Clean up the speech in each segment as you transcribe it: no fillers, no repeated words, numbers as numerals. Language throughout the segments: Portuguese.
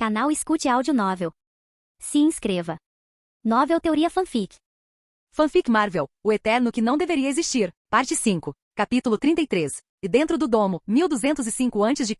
Canal Escute Áudio Novel. Se inscreva. Novel Teoria Fanfic. Fanfic Marvel, o Eterno que não deveria existir, parte 5, capítulo 33. E dentro do domo, 1205 a.C.,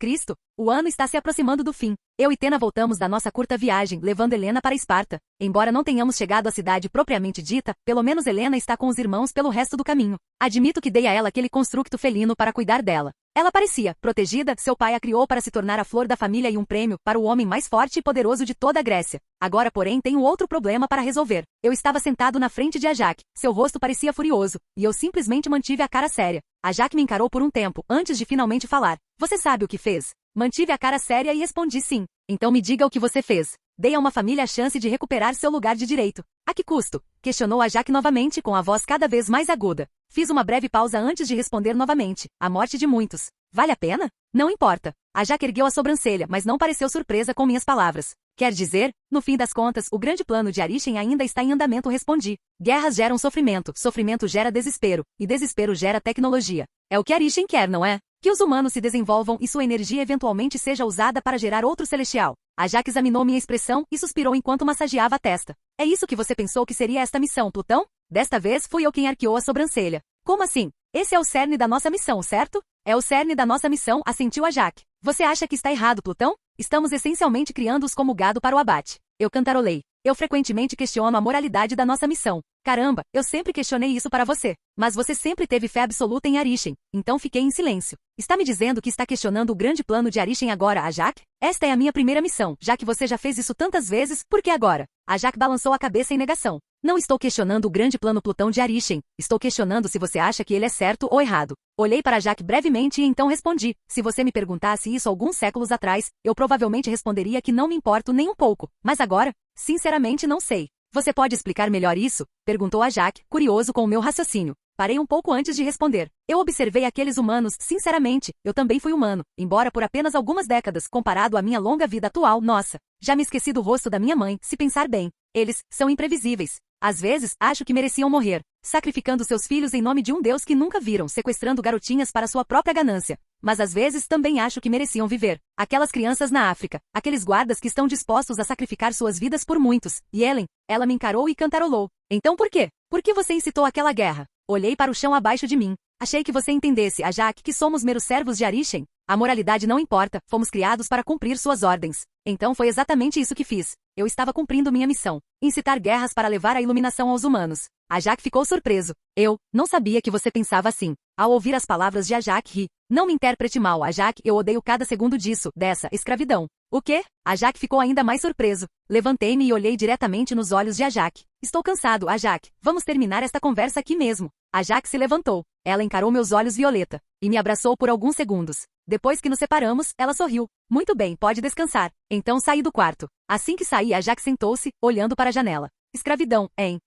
o ano está se aproximando do fim. Eu e Tena voltamos da nossa curta viagem, levando Helena para Esparta. Embora não tenhamos chegado à cidade propriamente dita, pelo menos Helena está com os irmãos pelo resto do caminho. Admito que dei a ela aquele construto felino para cuidar dela. Ela parecia protegida, seu pai a criou para se tornar a flor da família e um prêmio para o homem mais forte e poderoso de toda a Grécia. Agora, porém, tenho outro problema para resolver. Eu estava sentado na frente de Ajak. Seu rosto parecia furioso, e eu simplesmente mantive a cara séria. Ajak me encarou por um tempo, antes de finalmente falar. Você sabe o que fez? Mantive a cara séria e respondi sim. Então me diga o que você fez. Dei a uma família a chance de recuperar seu lugar de direito. A que custo? Questionou Ajak novamente com a voz cada vez mais aguda. Fiz uma breve pausa antes de responder novamente. A morte de muitos. Vale a pena? Não importa. Ajak ergueu a sobrancelha, mas não pareceu surpresa com minhas palavras. Quer dizer, no fim das contas, o grande plano de Arishem ainda está em andamento, respondi. Guerras geram sofrimento, sofrimento gera desespero, e desespero gera tecnologia. É o que Arishem quer, não é? Que os humanos se desenvolvam e sua energia eventualmente seja usada para gerar outro celestial. Ajak examinou minha expressão e suspirou enquanto massageava a testa. É isso que você pensou que seria esta missão, Plutão? Desta vez fui eu quem arqueou a sobrancelha. Como assim? Esse é o cerne da nossa missão, certo? É o cerne da nossa missão, assentiu Ajak. Você acha que está errado, Plutão? Estamos essencialmente criando-os como gado para o abate. Eu cantarolei. Eu frequentemente questiono a moralidade da nossa missão. Caramba, eu sempre questionei isso para você. Mas você sempre teve fé absoluta em Arishem, então fiquei em silêncio. Está me dizendo que está questionando o grande plano de Arishem agora, Ajak? Esta é a minha primeira missão, já que você já fez isso tantas vezes, por que agora? Ajak balançou a cabeça em negação. Não estou questionando o grande plano Plutão de Arishem, estou questionando se você acha que ele é certo ou errado. Olhei para Ajak brevemente e então respondi. Se você me perguntasse isso alguns séculos atrás, eu provavelmente responderia que não me importo nem um pouco. Mas agora, sinceramente não sei. Você pode explicar melhor isso? Perguntou Ajak, curioso com o meu raciocínio. Parei um pouco antes de responder. Eu observei aqueles humanos, sinceramente, eu também fui humano, embora por apenas algumas décadas, comparado à minha longa vida atual, nossa. Já me esqueci do rosto da minha mãe, se pensar bem. Eles são imprevisíveis. Às vezes, acho que mereciam morrer, sacrificando seus filhos em nome de um Deus que nunca viram, sequestrando garotinhas para sua própria ganância. Mas às vezes também acho que mereciam viver. Aquelas crianças na África, aqueles guardas que estão dispostos a sacrificar suas vidas por muitos. E Ellen, ela me encarou e cantarolou. Então por quê? Por que você incitou aquela guerra? Olhei para o chão abaixo de mim. Achei que você entendesse, Ajak, que somos meros servos de Arishem. A moralidade não importa, fomos criados para cumprir suas ordens. Então foi exatamente isso que fiz. Eu estava cumprindo minha missão. Incitar guerras para levar a iluminação aos humanos. Ajak ficou surpreso. Eu não sabia que você pensava assim. Ao ouvir as palavras de Ajak, ri. Não me interprete mal, Ajak, eu odeio cada segundo disso, dessa escravidão. O quê? Ajak ficou ainda mais surpreso. Levantei-me e olhei diretamente nos olhos de Ajak. Estou cansado, Ajak. Vamos terminar esta conversa aqui mesmo. Ajak se levantou. Ela encarou meus olhos violeta e me abraçou por alguns segundos. Depois que nos separamos, ela sorriu. Muito bem, pode descansar. Então saí do quarto. Assim que saí, Ajak sentou-se, olhando para a janela. Escravidão, hein?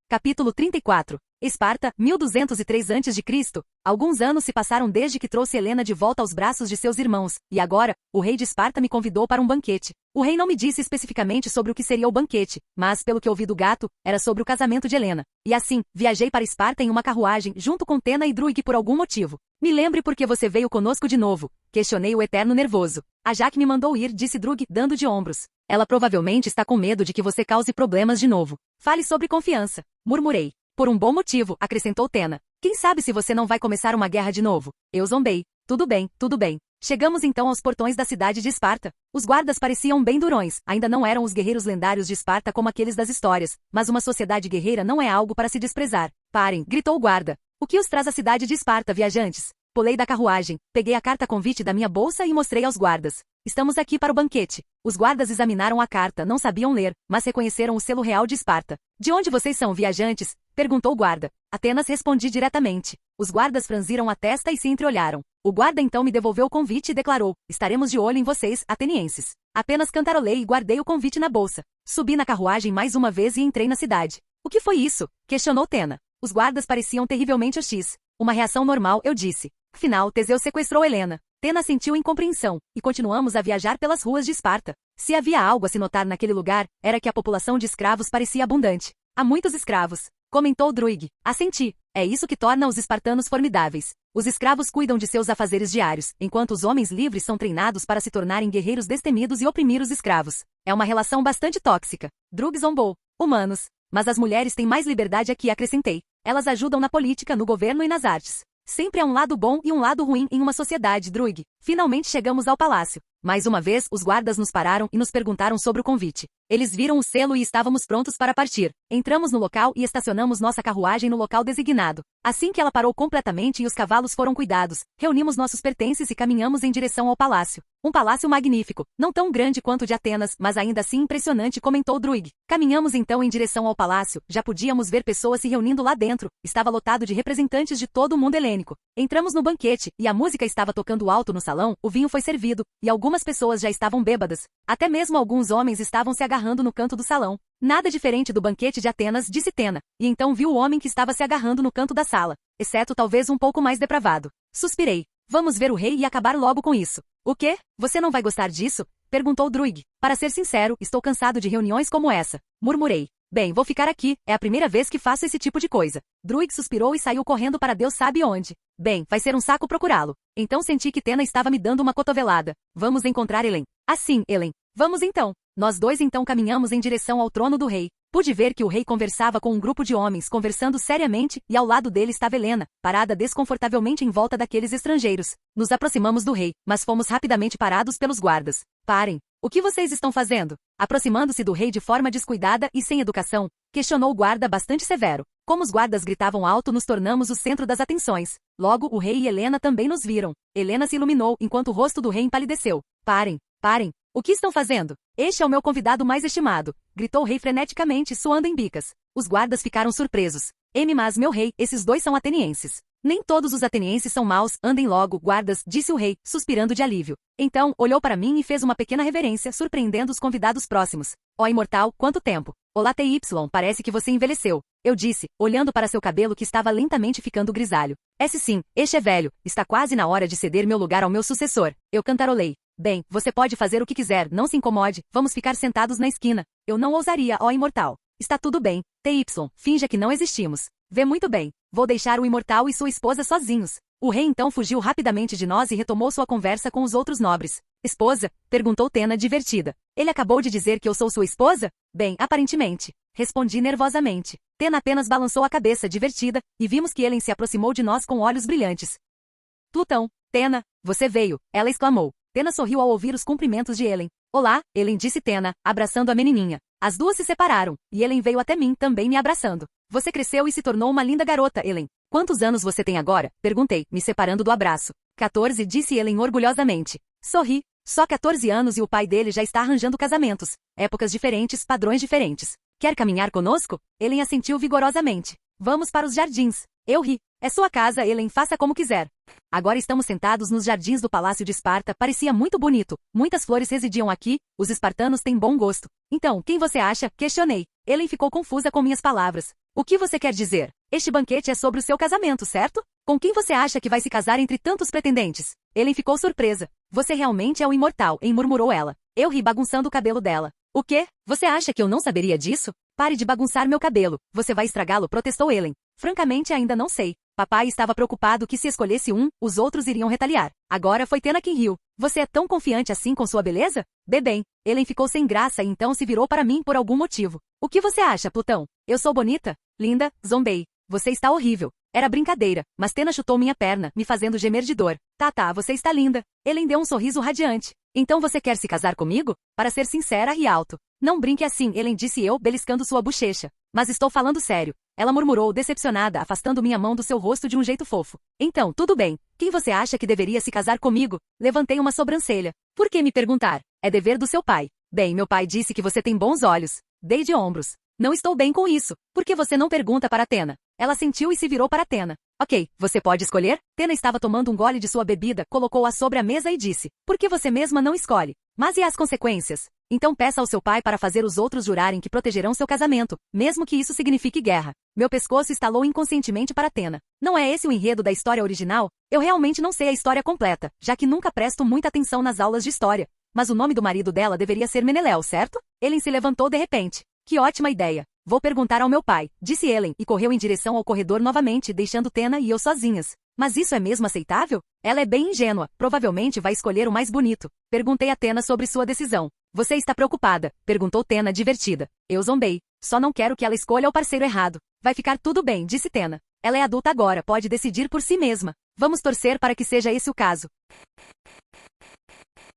Capítulo 34. Esparta, 1203 a.C. Alguns anos se passaram desde que trouxe Helena de volta aos braços de seus irmãos, e agora, o rei de Esparta me convidou para um banquete. O rei não me disse especificamente sobre o que seria o banquete, mas, pelo que ouvi do gato, era sobre o casamento de Helena. E assim, viajei para Esparta em uma carruagem, junto com Tena e Druig por algum motivo. Me lembre por que você veio conosco de novo. Questionei o Eterno nervoso. Ajak me mandou ir, disse Druig, dando de ombros. Ela provavelmente está com medo de que você cause problemas de novo. Fale sobre confiança. Murmurei. Por um bom motivo, acrescentou Tena. Quem sabe se você não vai começar uma guerra de novo? Eu zombei. Tudo bem, tudo bem. Chegamos então aos portões da cidade de Esparta. Os guardas pareciam bem durões, ainda não eram os guerreiros lendários de Esparta como aqueles das histórias, mas uma sociedade guerreira não é algo para se desprezar. Parem, gritou o guarda. O que os traz à cidade de Esparta, viajantes? Pulei da carruagem, peguei a carta convite da minha bolsa e mostrei aos guardas. Estamos aqui para o banquete. Os guardas examinaram a carta, não sabiam ler, mas reconheceram o selo real de Esparta. De onde vocês são, viajantes? Perguntou o guarda. Apenas respondi diretamente. Os guardas franziram a testa e se entreolharam. O guarda então me devolveu o convite e declarou: estaremos de olho em vocês, atenienses. Apenas cantarolei e guardei o convite na bolsa. Subi na carruagem mais uma vez e entrei na cidade. O que foi isso? Questionou Tena. Os guardas pareciam terrivelmente hostis. Uma reação normal, eu disse. Afinal, Teseu sequestrou Helena. Tena sentiu incompreensão, e continuamos a viajar pelas ruas de Esparta. Se havia algo a se notar naquele lugar, era que a população de escravos parecia abundante. Há muitos escravos. Comentou Druig. Assenti. É isso que torna os espartanos formidáveis. Os escravos cuidam de seus afazeres diários, enquanto os homens livres são treinados para se tornarem guerreiros destemidos e oprimir os escravos. É uma relação bastante tóxica. Drug zombou. Humanos. Mas as mulheres têm mais liberdade aqui, acrescentei. Elas ajudam na política, no governo e nas artes. Sempre há um lado bom e um lado ruim em uma sociedade, Druig. Finalmente chegamos ao palácio. Mais uma vez, os guardas nos pararam e nos perguntaram sobre o convite. Eles viram o selo e estávamos prontos para partir. Entramos no local e estacionamos nossa carruagem no local designado. Assim que ela parou completamente e os cavalos foram cuidados, reunimos nossos pertences e caminhamos em direção ao palácio. Um palácio magnífico, não tão grande quanto o de Atenas, mas ainda assim impressionante, comentou Druig. Caminhamos então em direção ao palácio, já podíamos ver pessoas se reunindo lá dentro, estava lotado de representantes de todo o mundo helênico. Entramos no banquete, e a música estava tocando alto no salão, o vinho foi servido, e algumas pessoas já estavam bêbadas. Até mesmo alguns homens estavam se agarrando no canto do salão. Nada diferente do banquete de Atenas, disse Tena, e então viu o homem que estava se agarrando no canto da sala, exceto talvez um pouco mais depravado. Suspirei. Vamos ver o rei e acabar logo com isso. O quê? Você não vai gostar disso? Perguntou Druig. Para ser sincero, estou cansado de reuniões como essa. Murmurei. Bem, vou ficar aqui, é a primeira vez que faço esse tipo de coisa. Druig suspirou e saiu correndo para Deus sabe onde. Bem, vai ser um saco procurá-lo. Então senti que Tena estava me dando uma cotovelada. Vamos encontrar Helen. Assim, Helen. Vamos então. Nós dois então caminhamos em direção ao trono do rei. Pude ver que o rei conversava com um grupo de homens conversando seriamente e ao lado dele estava Helena, parada desconfortavelmente em volta daqueles estrangeiros. Nos aproximamos do rei, mas fomos rapidamente parados pelos guardas. Parem! O que vocês estão fazendo? Aproximando-se do rei de forma descuidada e sem educação, questionou o guarda bastante severo. Como os guardas gritavam alto, nos tornamos o centro das atenções. Logo, o rei e Helena também nos viram. Helena se iluminou enquanto o rosto do rei empalideceu. Parem! Parem! O que estão fazendo? Este é o meu convidado mais estimado, gritou o rei freneticamente, suando em bicas. Os guardas ficaram surpresos. Mas meu rei, esses dois são atenienses. Nem todos os atenienses são maus, andem logo, guardas, disse o rei, suspirando de alívio. Então, olhou para mim e fez uma pequena reverência, surpreendendo os convidados próximos. Ó imortal, quanto tempo! Olá TY, parece que você envelheceu. Eu disse, olhando para seu cabelo que estava lentamente ficando grisalho. Sim, este é velho, está quase na hora de ceder meu lugar ao meu sucessor. Eu cantarolei. Bem, você pode fazer o que quiser, não se incomode, vamos ficar sentados na esquina. Eu não ousaria, ó imortal. Está tudo bem, TY, finja que não existimos. Vê muito bem, vou deixar o imortal e sua esposa sozinhos. O rei então fugiu rapidamente de nós e retomou sua conversa com os outros nobres. Esposa? Perguntou Tena divertida. Ele acabou de dizer que eu sou sua esposa? Bem, aparentemente. Respondi nervosamente. Tena apenas balançou a cabeça divertida, e vimos que Helen se aproximou de nós com olhos brilhantes. Plutão, Tena, você veio, ela exclamou. Tena sorriu ao ouvir os cumprimentos de Helen. Olá, Helen, disse Tena, abraçando a menininha. As duas se separaram, e Helen veio até mim, também me abraçando. Você cresceu e se tornou uma linda garota, Helen. Quantos anos você tem agora? Perguntei, me separando do abraço. 14, disse Helen orgulhosamente. Sorri. Só 14 anos e o pai dele já está arranjando casamentos. Épocas diferentes, padrões diferentes. Quer caminhar conosco? Helen assentiu vigorosamente. Vamos para os jardins. Eu ri. É sua casa, Helen, faça como quiser. Agora estamos sentados nos jardins do Palácio de Esparta, parecia muito bonito. Muitas flores residiam aqui, os espartanos têm bom gosto. Então, quem você acha? Questionei. Helen ficou confusa com minhas palavras. O que você quer dizer? Este banquete é sobre o seu casamento, certo? Com quem você acha que vai se casar entre tantos pretendentes? Helen ficou surpresa. Você realmente é o imortal, murmurou ela. Eu ri bagunçando o cabelo dela. O quê? Você acha que eu não saberia disso? Pare de bagunçar meu cabelo. Você vai estragá-lo, protestou Helen. Francamente, ainda não sei. Papai estava preocupado que se escolhesse um, os outros iriam retaliar. Agora foi Tena quem riu. Você é tão confiante assim com sua beleza? Bem, Helen ficou sem graça e então se virou para mim por algum motivo. O que você acha, Plutão? Eu sou bonita? Linda? Zombei. Você está horrível. Era brincadeira, mas Tena chutou minha perna, me fazendo gemer de dor. Tá, você está linda. Helen deu um sorriso radiante. Então você quer se casar comigo? Para ser sincera, ri alto. Não brinque assim, Helen, disse eu, beliscando sua bochecha. Mas estou falando sério. Ela murmurou, decepcionada, afastando minha mão do seu rosto de um jeito fofo. Então, tudo bem. Quem você acha que deveria se casar comigo? Levantei uma sobrancelha. Por que me perguntar? É dever do seu pai. Bem, meu pai disse que você tem bons olhos. Dei de ombros. Não estou bem com isso. Por que você não pergunta para Tena? Ela sentiu e se virou para Tena. Ok, você pode escolher? Tena estava tomando um gole de sua bebida, colocou-a sobre a mesa e disse. Por que você mesma não escolhe? Mas e as consequências? Então peça ao seu pai para fazer os outros jurarem que protegerão seu casamento, mesmo que isso signifique guerra. Meu pescoço estalou inconscientemente para Tena. Não é esse o enredo da história original? Eu realmente não sei a história completa, já que nunca presto muita atenção nas aulas de história. Mas o nome do marido dela deveria ser Meneléu, certo? Helen se levantou de repente. Que ótima ideia. Vou perguntar ao meu pai, disse Helen, e correu em direção ao corredor novamente, deixando Tena e eu sozinhas. Mas isso é mesmo aceitável? Ela é bem ingênua, provavelmente vai escolher o mais bonito. Perguntei a Tena sobre sua decisão. Você está preocupada? Perguntou Tena, divertida. Eu zombei. Só não quero que ela escolha o parceiro errado. Vai ficar tudo bem, disse Tena. Ela é adulta agora, pode decidir por si mesma. Vamos torcer para que seja esse o caso.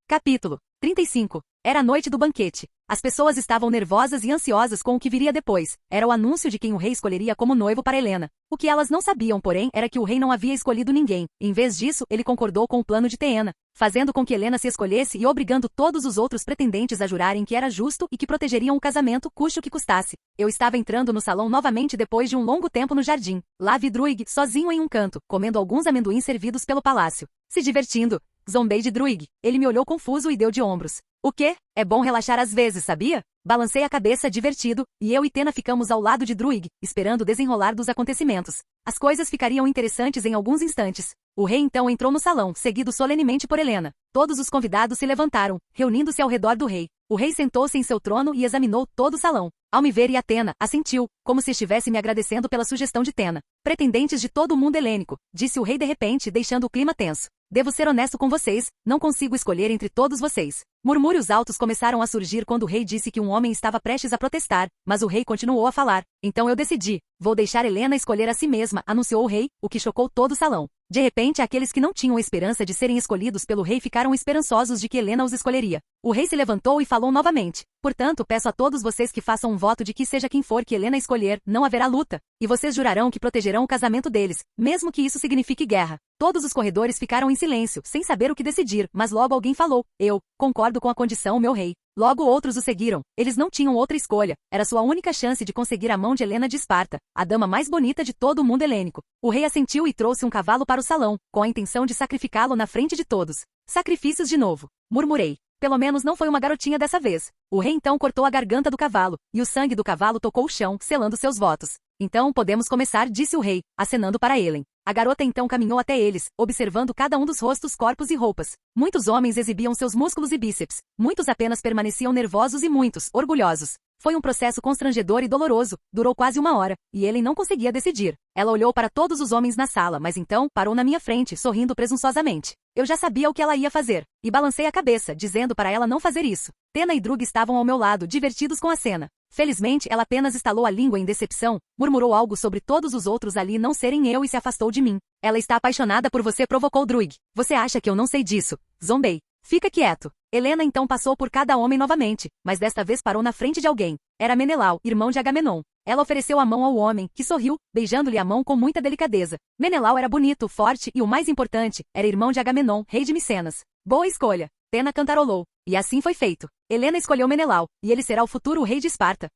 Capítulo 35. Era a noite do banquete. As pessoas estavam nervosas e ansiosas com o que viria depois. Era o anúncio de quem o rei escolheria como noivo para Helena. O que elas não sabiam, porém, era que o rei não havia escolhido ninguém. Em vez disso, ele concordou com o plano de Teena, fazendo com que Helena se escolhesse e obrigando todos os outros pretendentes a jurarem que era justo e que protegeriam o casamento, custe o que custasse. Eu estava entrando no salão novamente depois de um longo tempo no jardim. Lá vi Druig, sozinho em um canto, comendo alguns amendoins servidos pelo palácio. Se divertindo. Zombei de Druig. Ele me olhou confuso e deu de ombros. O quê? É bom relaxar às vezes, sabia? Balancei a cabeça divertido, e eu e Tena ficamos ao lado de Druig, esperando o desenrolar dos acontecimentos. As coisas ficariam interessantes em alguns instantes. O rei então entrou no salão, seguido solenemente por Helena. Todos os convidados se levantaram, reunindo-se ao redor do rei. O rei sentou-se em seu trono e examinou todo o salão. Ao me ver e a Tena, assentiu, como se estivesse me agradecendo pela sugestão de Tena. Pretendentes de todo o mundo helênico, disse o rei de repente, deixando o clima tenso. Devo ser honesto com vocês, não consigo escolher entre todos vocês. Murmúrios altos começaram a surgir quando o rei disse que um homem estava prestes a protestar, mas o rei continuou a falar. Então eu decidi. Vou deixar Helena escolher a si mesma, anunciou o rei, o que chocou todo o salão. De repente, aqueles que não tinham esperança de serem escolhidos pelo rei ficaram esperançosos de que Helena os escolheria. O rei se levantou e falou novamente. Portanto, peço a todos vocês que façam um voto de que seja quem for que Helena escolher, não haverá luta. E vocês jurarão que protegerão o casamento deles, mesmo que isso signifique guerra. Todos os corredores ficaram em silêncio, sem saber o que decidir, mas logo alguém falou. Eu concordo com a condição, meu rei. Logo outros o seguiram. Eles não tinham outra escolha. Era sua única chance de conseguir a mão de Helena de Esparta, a dama mais bonita de todo o mundo helênico. O rei assentiu e trouxe um cavalo para o salão, com a intenção de sacrificá-lo na frente de todos. Sacrifícios de novo. Murmurei. Pelo menos não foi uma garotinha dessa vez. O rei então cortou a garganta do cavalo, e o sangue do cavalo tocou o chão, selando seus votos. Então podemos começar, disse o rei, acenando para Helen. A garota então caminhou até eles, observando cada um dos rostos, corpos e roupas. Muitos homens exibiam seus músculos e bíceps. Muitos apenas permaneciam nervosos e muitos, orgulhosos. Foi um processo constrangedor e doloroso, durou quase 1 hora, e Helen não conseguia decidir. Ela olhou para todos os homens na sala, mas então parou na minha frente, sorrindo presunçosamente. Eu já sabia o que ela ia fazer, e balancei a cabeça, dizendo para ela não fazer isso. Tena e Drug estavam ao meu lado, divertidos com a cena. Felizmente, ela apenas estalou a língua em decepção, murmurou algo sobre todos os outros ali não serem eu e se afastou de mim. Ela está apaixonada por você, provocou Drug. Você acha que eu não sei disso? Zombei. Fica quieto. Helena então passou por cada homem novamente, mas desta vez parou na frente de alguém. Era Menelau, irmão de Agamenon. Ela ofereceu a mão ao homem, que sorriu, beijando-lhe a mão com muita delicadeza. Menelau era bonito, forte e, o mais importante, era irmão de Agamenon, rei de Micenas. Boa escolha. Tena cantarolou. E assim foi feito. Helena escolheu Menelau, e ele será o futuro rei de Esparta.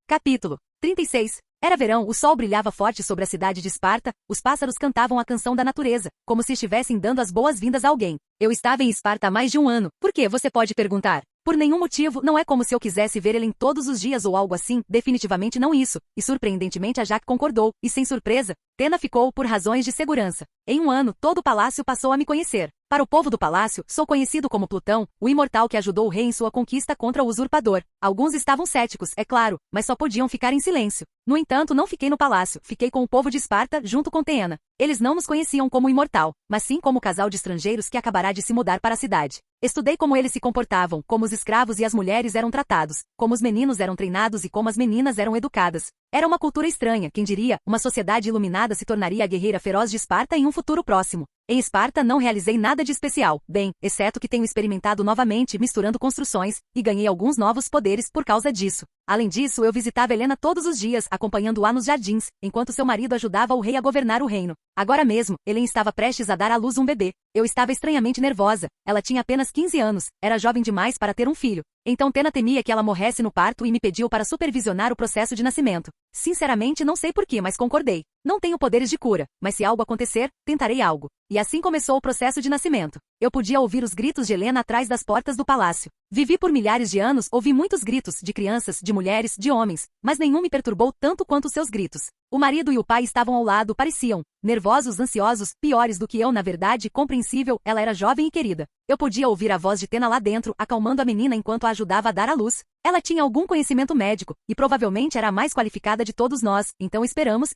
Capítulo 36. Era verão, o sol brilhava forte sobre a cidade de Esparta, os pássaros cantavam a canção da natureza, como se estivessem dando as boas-vindas a alguém. Eu estava em Esparta há mais de 1 ano. Por quê, você pode perguntar? Por nenhum motivo, não é como se eu quisesse ver ele todos os dias ou algo assim, definitivamente não isso. E surpreendentemente a Jaque concordou, e sem surpresa, Tena ficou por razões de segurança. Em 1 ano, todo o palácio passou a me conhecer. Para o povo do palácio, sou conhecido como Plutão, o imortal que ajudou o rei em sua conquista contra o usurpador. Alguns estavam céticos, é claro, mas só podiam ficar em silêncio. No entanto, não fiquei no palácio, fiquei com o povo de Esparta, junto com Teena. Eles não nos conheciam como imortal, mas sim como o casal de estrangeiros que acabará de se mudar para a cidade. Estudei como eles se comportavam, como os escravos e as mulheres eram tratados, como os meninos eram treinados e como as meninas eram educadas. Era uma cultura estranha, quem diria, uma sociedade iluminada se tornaria a guerreira feroz de Esparta em um futuro próximo. Em Esparta não realizei nada de especial, bem, exceto que tenho experimentado novamente misturando construções, e ganhei alguns novos poderes por causa disso. Além disso, eu visitava Helena todos os dias, acompanhando-a nos jardins, enquanto seu marido ajudava o rei a governar o reino. Agora mesmo, Helen estava prestes a dar à luz um bebê. Eu estava estranhamente nervosa. Ela tinha apenas 15 anos, era jovem demais para ter um filho. Então Tena temia que ela morresse no parto e me pediu para supervisionar o processo de nascimento. Sinceramente, não sei porquê, mas concordei. Não tenho poderes de cura, mas se algo acontecer, tentarei algo. E assim começou o processo de nascimento. Eu podia ouvir os gritos de Helena atrás das portas do palácio. Vivi por milhares de anos, ouvi muitos gritos, de crianças, de mulheres, de homens, mas nenhum me perturbou tanto quanto seus gritos. O marido e o pai estavam ao lado, pareciam nervosos, ansiosos, piores do que eu, na verdade, compreensível, ela era jovem e querida. Eu podia ouvir a voz de Tena lá dentro, acalmando a menina enquanto a ajudava a dar à luz. Ela tinha algum conhecimento médico, e provavelmente era a mais qualificada de todos nós, então esperamos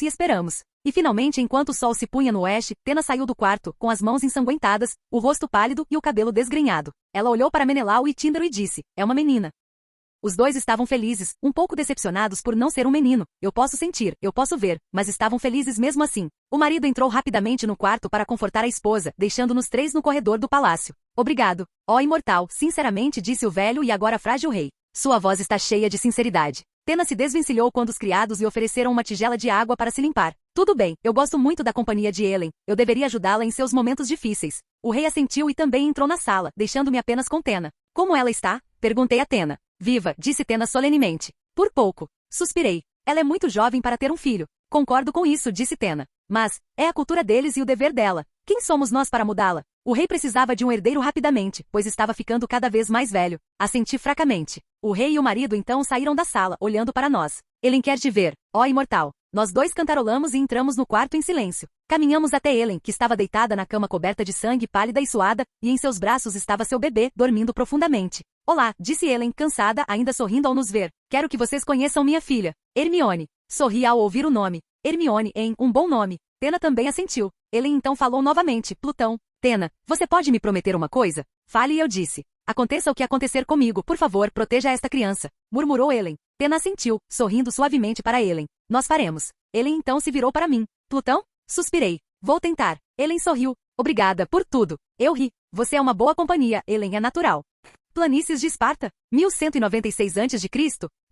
e esperamos. E finalmente, enquanto o sol se punha no oeste, Tena saiu do quarto, com as mãos ensanguentadas, o rosto pálido e o cabelo desgrenhado. Ela olhou para Menelau e Tíndaro e disse, é uma menina. Os dois estavam felizes, um pouco decepcionados por não ser um menino. Eu posso sentir, eu posso ver, mas estavam felizes mesmo assim. O marido entrou rapidamente no quarto para confortar a esposa, deixando-nos três no corredor do palácio. Obrigado, ó imortal, sinceramente disse o velho e agora frágil rei. Sua voz está cheia de sinceridade. Tena se desvencilhou quando os criados lhe ofereceram uma tigela de água para se limpar. Tudo bem, eu gosto muito da companhia de Helen, eu deveria ajudá-la em seus momentos difíceis. O rei assentiu e também entrou na sala, deixando-me apenas com Tena. Como ela está? Perguntei a Tena. Viva, disse Tena solenemente. Por pouco. Suspirei. Ela é muito jovem para ter um filho. Concordo com isso, disse Tena. Mas, é a cultura deles e o dever dela. Quem somos nós para mudá-la? O rei precisava de um herdeiro rapidamente, pois estava ficando cada vez mais velho. Assenti fracamente. O rei e o marido então saíram da sala, olhando para nós. Helen quer te ver, ó imortal. Nós dois cantarolamos e entramos no quarto em silêncio. Caminhamos até Helen, que estava deitada na cama coberta de sangue, pálida e suada, e em seus braços estava seu bebê, dormindo profundamente. Olá, disse Helen, cansada, ainda sorrindo ao nos ver. Quero que vocês conheçam minha filha, Hermione. Sorri ao ouvir o nome. Hermione, um bom nome. Tena também assentiu. Helen então falou novamente, Plutão. Tena, você pode me prometer uma coisa? Fale e eu disse. Aconteça o que acontecer comigo, por favor, proteja esta criança. Murmurou Helen. Tena assentiu, sorrindo suavemente para Helen. Nós faremos. Helen então se virou para mim. Plutão? Suspirei. Vou tentar. Helen sorriu. Obrigada por tudo. Eu ri. Você é uma boa companhia, Helen é natural. Planícies de Esparta? 1196 a.C.?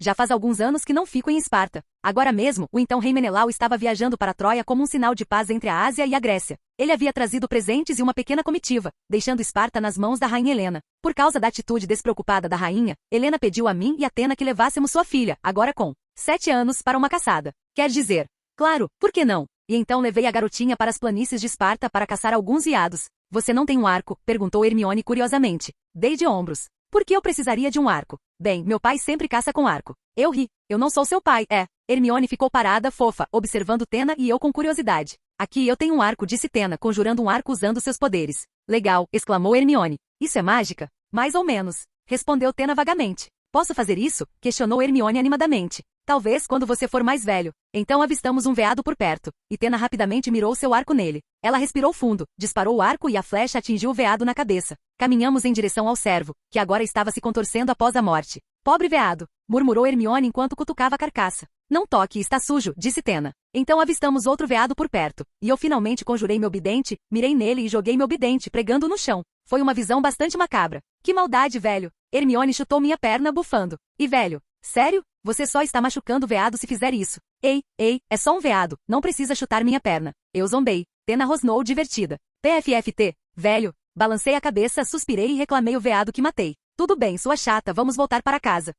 Já faz alguns anos que não fico em Esparta. Agora mesmo, o então rei Menelau estava viajando para Troia como um sinal de paz entre a Ásia e a Grécia. Ele havia trazido presentes e uma pequena comitiva, deixando Esparta nas mãos da rainha Helena. Por causa da atitude despreocupada da rainha, Helena pediu a mim e a Tena que levássemos sua filha, agora com 7 anos, para uma caçada. Quer dizer, claro, por que não? E então levei a garotinha para as planícies de Esparta para caçar alguns veados. Você não tem um arco? Perguntou Hermione curiosamente. Dei de ombros. Por que eu precisaria de um arco? Bem, meu pai sempre caça com arco. Eu ri. Eu não sou seu pai, é. Hermione ficou parada, fofa, observando Tena e eu com curiosidade. Aqui eu tenho um arco, disse Tena, conjurando um arco usando seus poderes. Legal, exclamou Hermione. Isso é mágica? Mais ou menos. Respondeu Tena vagamente. Posso fazer isso? Questionou Hermione animadamente. Talvez quando você for mais velho. Então avistamos um veado por perto, e Tena rapidamente mirou seu arco nele. Ela respirou fundo, disparou o arco e a flecha atingiu o veado na cabeça. Caminhamos em direção ao servo, que agora estava se contorcendo após a morte. Pobre veado, murmurou Hermione enquanto cutucava a carcaça. Não toque, está sujo, disse Tena. Então avistamos outro veado por perto, e eu finalmente conjurei meu bidente, mirei nele e joguei meu bidente, pregando no chão. Foi uma visão bastante macabra. Que maldade, velho. Hermione chutou minha perna, bufando. E velho, sério? Você só está machucando o veado se fizer isso. Ei, é só um veado, não precisa chutar minha perna. Eu zombei. Tena rosnou divertida. PFFT, velho. Balancei a cabeça, suspirei e reclamei o veado que matei. Tudo bem, sua chata, vamos voltar para casa.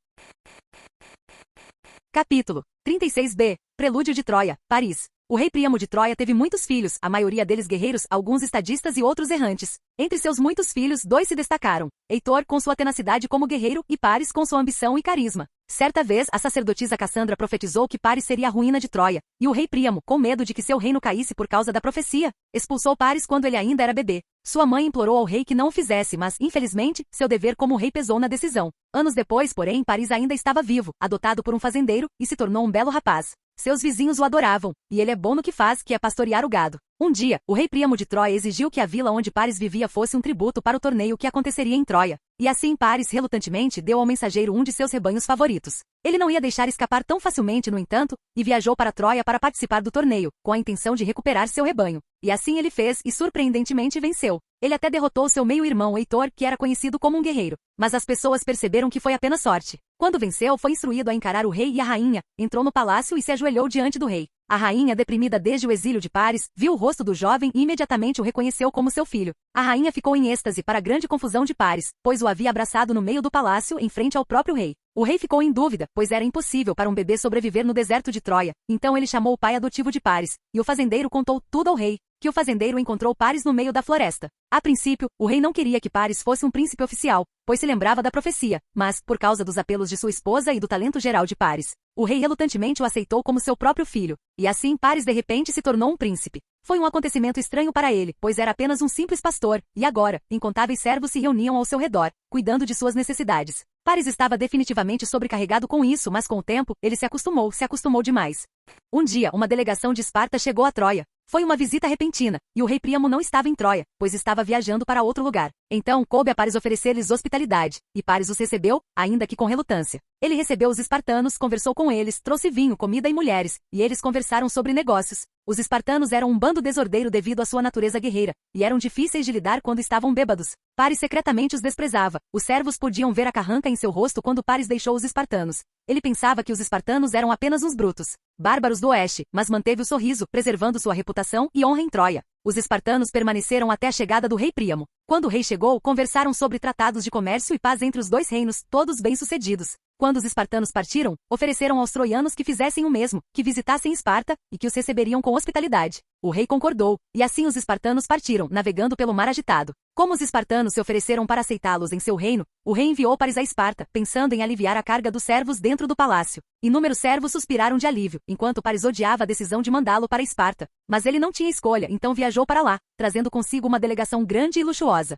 Capítulo 36b. Prelúdio de Troia, Paris. O rei Príamo de Troia teve muitos filhos, a maioria deles guerreiros, alguns estadistas e outros errantes. Entre seus muitos filhos, 2 se destacaram. Heitor, com sua tenacidade como guerreiro, e Paris, com sua ambição e carisma. Certa vez, a sacerdotisa Cassandra profetizou que Paris seria a ruína de Troia, e o rei Príamo, com medo de que seu reino caísse por causa da profecia, expulsou Paris quando ele ainda era bebê. Sua mãe implorou ao rei que não o fizesse, mas, infelizmente, seu dever como rei pesou na decisão. Anos depois, porém, Paris ainda estava vivo, adotado por um fazendeiro, e se tornou um belo rapaz. Seus vizinhos o adoravam, e ele é bom no que faz, que é pastorear o gado. Um dia, o rei Príamo de Troia exigiu que a vila onde Paris vivia fosse um tributo para o torneio que aconteceria em Troia. E assim Paris relutantemente deu ao mensageiro um de seus rebanhos favoritos. Ele não ia deixar escapar tão facilmente, no entanto, e viajou para Troia para participar do torneio, com a intenção de recuperar seu rebanho. E assim ele fez e surpreendentemente venceu. Ele até derrotou seu meio-irmão Heitor, que era conhecido como um guerreiro. Mas as pessoas perceberam que foi apenas sorte. Quando venceu, foi instruído a encarar o rei e a rainha, entrou no palácio e se ajoelhou diante do rei. A rainha, deprimida desde o exílio de Paris, viu o rosto do jovem e imediatamente o reconheceu como seu filho. A rainha ficou em êxtase para a grande confusão de Paris, pois o havia abraçado no meio do palácio em frente ao próprio rei. O rei ficou em dúvida, pois era impossível para um bebê sobreviver no deserto de Troia. Então ele chamou o pai adotivo de Paris, e o fazendeiro contou tudo ao rei, que o fazendeiro encontrou Paris no meio da floresta. A princípio, o rei não queria que Paris fosse um príncipe oficial, pois se lembrava da profecia, mas, por causa dos apelos de sua esposa e do talento geral de Paris, o rei relutantemente o aceitou como seu próprio filho, e assim Paris de repente se tornou um príncipe. Foi um acontecimento estranho para ele, pois era apenas um simples pastor, e agora, incontáveis servos se reuniam ao seu redor, cuidando de suas necessidades. Paris estava definitivamente sobrecarregado com isso, mas com o tempo, ele se acostumou demais. Um dia, uma delegação de Esparta chegou a Troia. Foi uma visita repentina, e o rei Príamo não estava em Troia, pois estava viajando para outro lugar. Então, coube a Paris oferecer-lhes hospitalidade, e Paris os recebeu, ainda que com relutância. Ele recebeu os espartanos, conversou com eles, trouxe vinho, comida e mulheres, e eles conversaram sobre negócios. Os espartanos eram um bando desordeiro devido à sua natureza guerreira, e eram difíceis de lidar quando estavam bêbados. Paris secretamente os desprezava. Os servos podiam ver a carranca em seu rosto quando Paris deixou os espartanos. Ele pensava que os espartanos eram apenas uns brutos, bárbaros do oeste, mas manteve o sorriso, preservando sua reputação e honra em Troia. Os espartanos permaneceram até a chegada do rei Príamo. Quando o rei chegou, conversaram sobre tratados de comércio e paz entre os dois reinos, todos bem-sucedidos. Quando os espartanos partiram, ofereceram aos troianos que fizessem o mesmo, que visitassem Esparta, e que os receberiam com hospitalidade. O rei concordou, e assim os espartanos partiram, navegando pelo mar agitado. Como os espartanos se ofereceram para aceitá-los em seu reino, o rei enviou Paris a Esparta, pensando em aliviar a carga dos servos dentro do palácio. Inúmeros servos suspiraram de alívio, enquanto Paris odiava a decisão de mandá-lo para Esparta. Mas ele não tinha escolha, então viajou para lá, trazendo consigo uma delegação grande e luxuosa.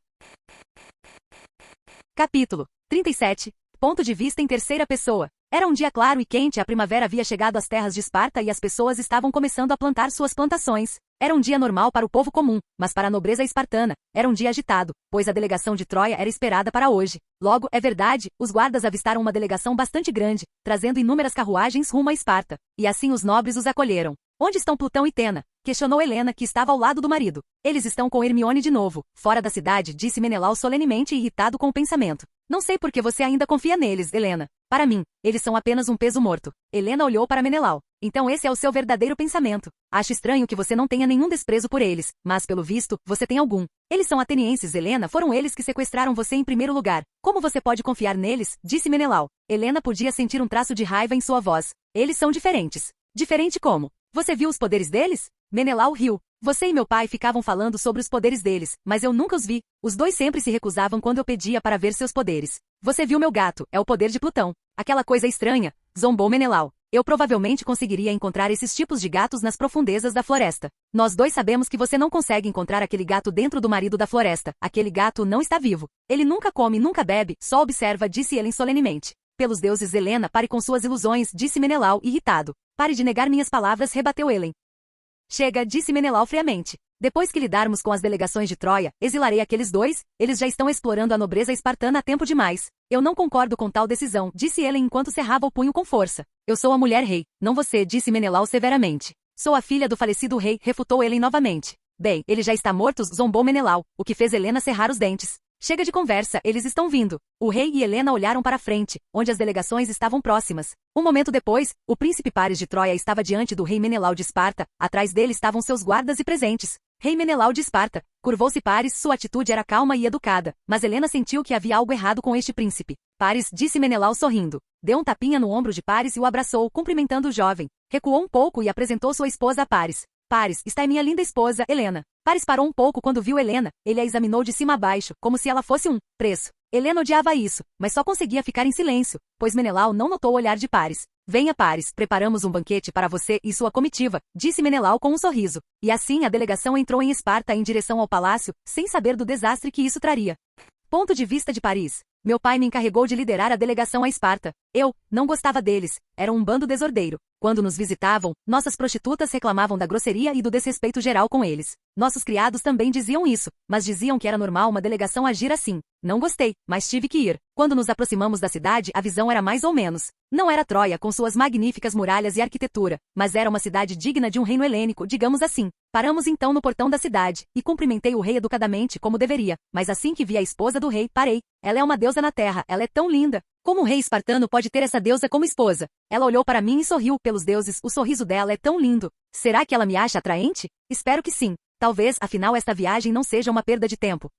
Capítulo 37. Ponto de vista em terceira pessoa. Era um dia claro e quente, a primavera havia chegado às terras de Esparta e as pessoas estavam começando a plantar suas plantações. Era um dia normal para o povo comum, mas para a nobreza espartana, era um dia agitado, pois a delegação de Troia era esperada para hoje. Logo, é verdade, os guardas avistaram uma delegação bastante grande, trazendo inúmeras carruagens rumo a Esparta, e assim os nobres os acolheram. Onde estão Plutão e Tena? Questionou Helena, que estava ao lado do marido. Eles estão com Hermione de novo, fora da cidade, disse Menelau solenemente e irritado com o pensamento. Não sei por que você ainda confia neles, Helena. Para mim, eles são apenas um peso morto. Helena olhou para Menelau. Então esse é o seu verdadeiro pensamento. Acho estranho que você não tenha nenhum desprezo por eles, mas pelo visto, você tem algum. Eles são atenienses, Helena, foram eles que sequestraram você em primeiro lugar. Como você pode confiar neles? Disse Menelau. Helena podia sentir um traço de raiva em sua voz. Eles são diferentes. Diferente como? Você viu os poderes deles? Menelau riu. Você e meu pai ficavam falando sobre os poderes deles, mas eu nunca os vi. Os dois sempre se recusavam quando eu pedia para ver seus poderes. Você viu meu gato, é o poder de Plutão. Aquela coisa estranha, zombou Menelau. Eu provavelmente conseguiria encontrar esses tipos de gatos nas profundezas da floresta. Nós dois sabemos que você não consegue encontrar aquele gato dentro do marido da floresta. Aquele gato não está vivo. Ele nunca come, nunca bebe, só observa, disse Helen solenemente. Pelos deuses, Helena, pare com suas ilusões, disse Menelau, irritado. Pare de negar minhas palavras, rebateu Helen. Chega, disse Menelau friamente. Depois que lidarmos com as delegações de Troia, exilarei aqueles dois, eles já estão explorando a nobreza espartana há tempo demais. Eu não concordo com tal decisão, disse Helen enquanto cerrava o punho com força. Eu sou a mulher-rei, não você, disse Menelau severamente. Sou a filha do falecido rei, refutou Helen novamente. Bem, ele já está morto, zombou Menelau, o que fez Helena cerrar os dentes. Chega de conversa, eles estão vindo. O rei e Helena olharam para a frente, onde as delegações estavam próximas. Um momento depois, o príncipe Paris de Troia estava diante do rei Menelau de Esparta, atrás dele estavam seus guardas e presentes. Rei Menelau de Esparta, curvou-se Paris, sua atitude era calma e educada, mas Helena sentiu que havia algo errado com este príncipe. Paris, disse Menelau sorrindo. Deu um tapinha no ombro de Paris e o abraçou, cumprimentando o jovem. Recuou um pouco e apresentou sua esposa a Paris. Paris, está é minha linda esposa, Helena. Paris parou um pouco quando viu Helena, ele a examinou de cima a baixo, como se ela fosse um preço. Helena odiava isso, mas só conseguia ficar em silêncio, pois Menelau não notou o olhar de Paris. Venha, Paris, preparamos um banquete para você e sua comitiva, disse Menelau com um sorriso. E assim a delegação entrou em Esparta em direção ao palácio, sem saber do desastre que isso traria. Ponto de vista de Paris. Meu pai me encarregou de liderar a delegação a Esparta. Eu não gostava deles, eram um bando desordeiro. Quando nos visitavam, nossas prostitutas reclamavam da grosseria e do desrespeito geral com eles. Nossos criados também diziam isso, mas diziam que era normal uma delegação agir assim. Não gostei, mas tive que ir. Quando nos aproximamos da cidade, a visão era mais ou menos. Não era Troia com suas magníficas muralhas e arquitetura, mas era uma cidade digna de um reino helênico, digamos assim. Paramos então no portão da cidade, e cumprimentei o rei educadamente como deveria, mas assim que vi a esposa do rei, parei. Ela é uma deusa na terra, ela é tão linda. Como um rei espartano pode ter essa deusa como esposa? Ela olhou para mim e sorriu, pelos deuses, o sorriso dela é tão lindo. Será que ela me acha atraente? Espero que sim. Talvez, afinal, esta viagem não seja uma perda de tempo.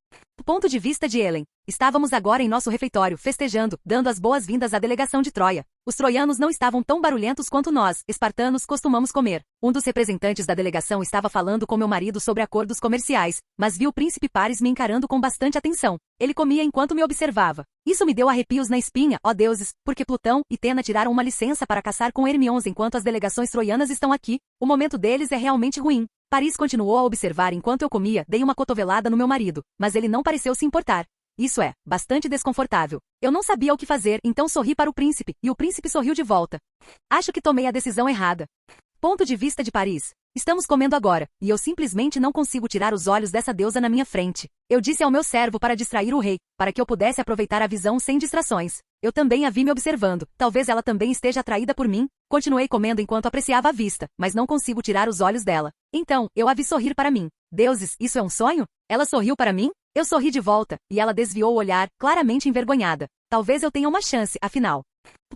Ponto de vista de Helen. Estávamos agora em nosso refeitório, festejando, dando as boas-vindas à delegação de Troia. Os troianos não estavam tão barulhentos quanto nós, espartanos, costumamos comer. Um dos representantes da delegação estava falando com meu marido sobre acordos comerciais, mas vi o príncipe Paris me encarando com bastante atenção. Ele comia enquanto me observava. Isso me deu arrepios na espinha, ó deuses, porque Plutão e Tena tiraram uma licença para caçar com Hermions enquanto as delegações troianas estão aqui. O momento deles é realmente ruim. Paris continuou a observar enquanto eu comia, dei uma cotovelada no meu marido, mas ele não pareceu se importar. Isso é, bastante desconfortável. Eu não sabia o que fazer, então sorri para o príncipe, e o príncipe sorriu de volta. Acho que tomei a decisão errada. Ponto de vista de Paris. Estamos comendo agora, e eu simplesmente não consigo tirar os olhos dessa deusa na minha frente. Eu disse ao meu servo para distrair o rei, para que eu pudesse aproveitar a visão sem distrações. Eu também a vi me observando, talvez ela também esteja atraída por mim. Continuei comendo enquanto apreciava a vista, mas não consigo tirar os olhos dela. Então, eu a vi sorrir para mim. Deuses, isso é um sonho? Ela sorriu para mim? Eu sorri de volta, e ela desviou o olhar, claramente envergonhada. Talvez eu tenha uma chance, afinal.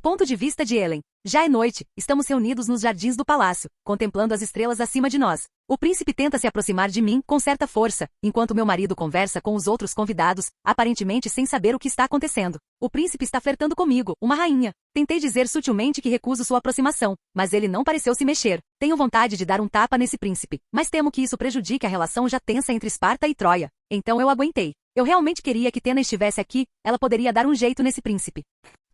Ponto de vista de Ellen. Já é noite, estamos reunidos nos jardins do palácio, contemplando as estrelas acima de nós. O príncipe tenta se aproximar de mim com certa força, enquanto meu marido conversa com os outros convidados, aparentemente sem saber o que está acontecendo. O príncipe está flertando comigo, uma rainha. Tentei dizer sutilmente que recuso sua aproximação, mas ele não pareceu se mexer. Tenho vontade de dar um tapa nesse príncipe, mas temo que isso prejudique a relação já tensa entre Esparta e Troia. Então eu aguentei. Eu realmente queria que Tena estivesse aqui, ela poderia dar um jeito nesse príncipe.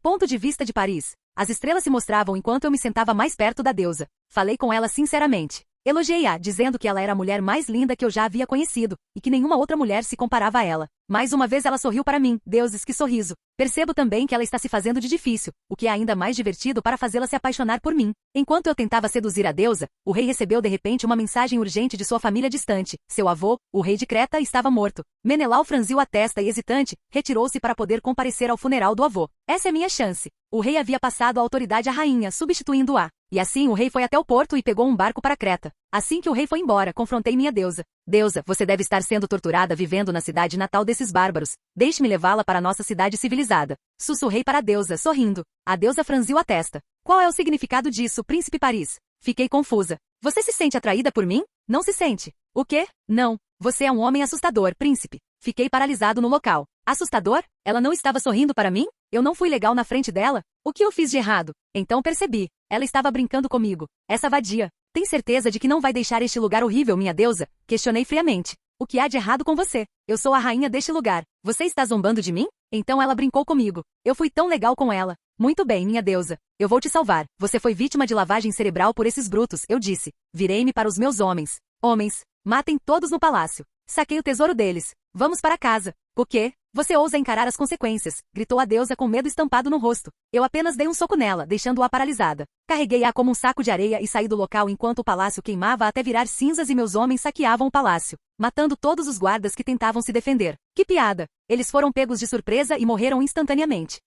Ponto de vista de Paris. As estrelas se mostravam enquanto eu me sentava mais perto da deusa. Falei com ela sinceramente. Elogiei-a, dizendo que ela era a mulher mais linda que eu já havia conhecido, e que nenhuma outra mulher se comparava a ela. Mais uma vez ela sorriu para mim, deuses, que sorriso. Percebo também que ela está se fazendo de difícil, o que é ainda mais divertido para fazê-la se apaixonar por mim. Enquanto eu tentava seduzir a deusa, o rei recebeu de repente uma mensagem urgente de sua família distante. Seu avô, o rei de Creta, estava morto. Menelau franziu a testa e, hesitante, retirou-se para poder comparecer ao funeral do avô. Essa é minha chance. O rei havia passado a autoridade à rainha, substituindo-a. E assim o rei foi até o porto e pegou um barco para Creta. Assim que o rei foi embora, confrontei minha deusa. Deusa, você deve estar sendo torturada vivendo na cidade natal desses bárbaros. Deixe-me levá-la para nossa cidade civilizada. Sussurrei para a deusa, sorrindo. A deusa franziu a testa. Qual é o significado disso, príncipe Paris? Fiquei confusa. Você se sente atraída por mim? Não se sente. O quê? Não. Você é um homem assustador, príncipe. Fiquei paralisado no local. Assustador? Ela não estava sorrindo para mim? Eu não fui legal na frente dela? O que eu fiz de errado? Então percebi. Ela estava brincando comigo. Essa vadia. Tem certeza de que não vai deixar este lugar horrível, minha deusa? Questionei friamente. O que há de errado com você? Eu sou a rainha deste lugar. Você está zombando de mim? Então ela brincou comigo. Eu fui tão legal com ela. Muito bem, minha deusa. Eu vou te salvar. Você foi vítima de lavagem cerebral por esses brutos, eu disse. Virei-me para os meus homens. Homens, matem todos no palácio. Saquei o tesouro deles. Vamos para casa. O quê? Você ousa encarar as consequências, gritou a deusa com medo estampado no rosto. Eu apenas dei um soco nela, deixando-a paralisada. Carreguei-a como um saco de areia e saí do local enquanto o palácio queimava até virar cinzas e meus homens saqueavam o palácio, matando todos os guardas que tentavam se defender. Que piada! Eles foram pegos de surpresa e morreram instantaneamente.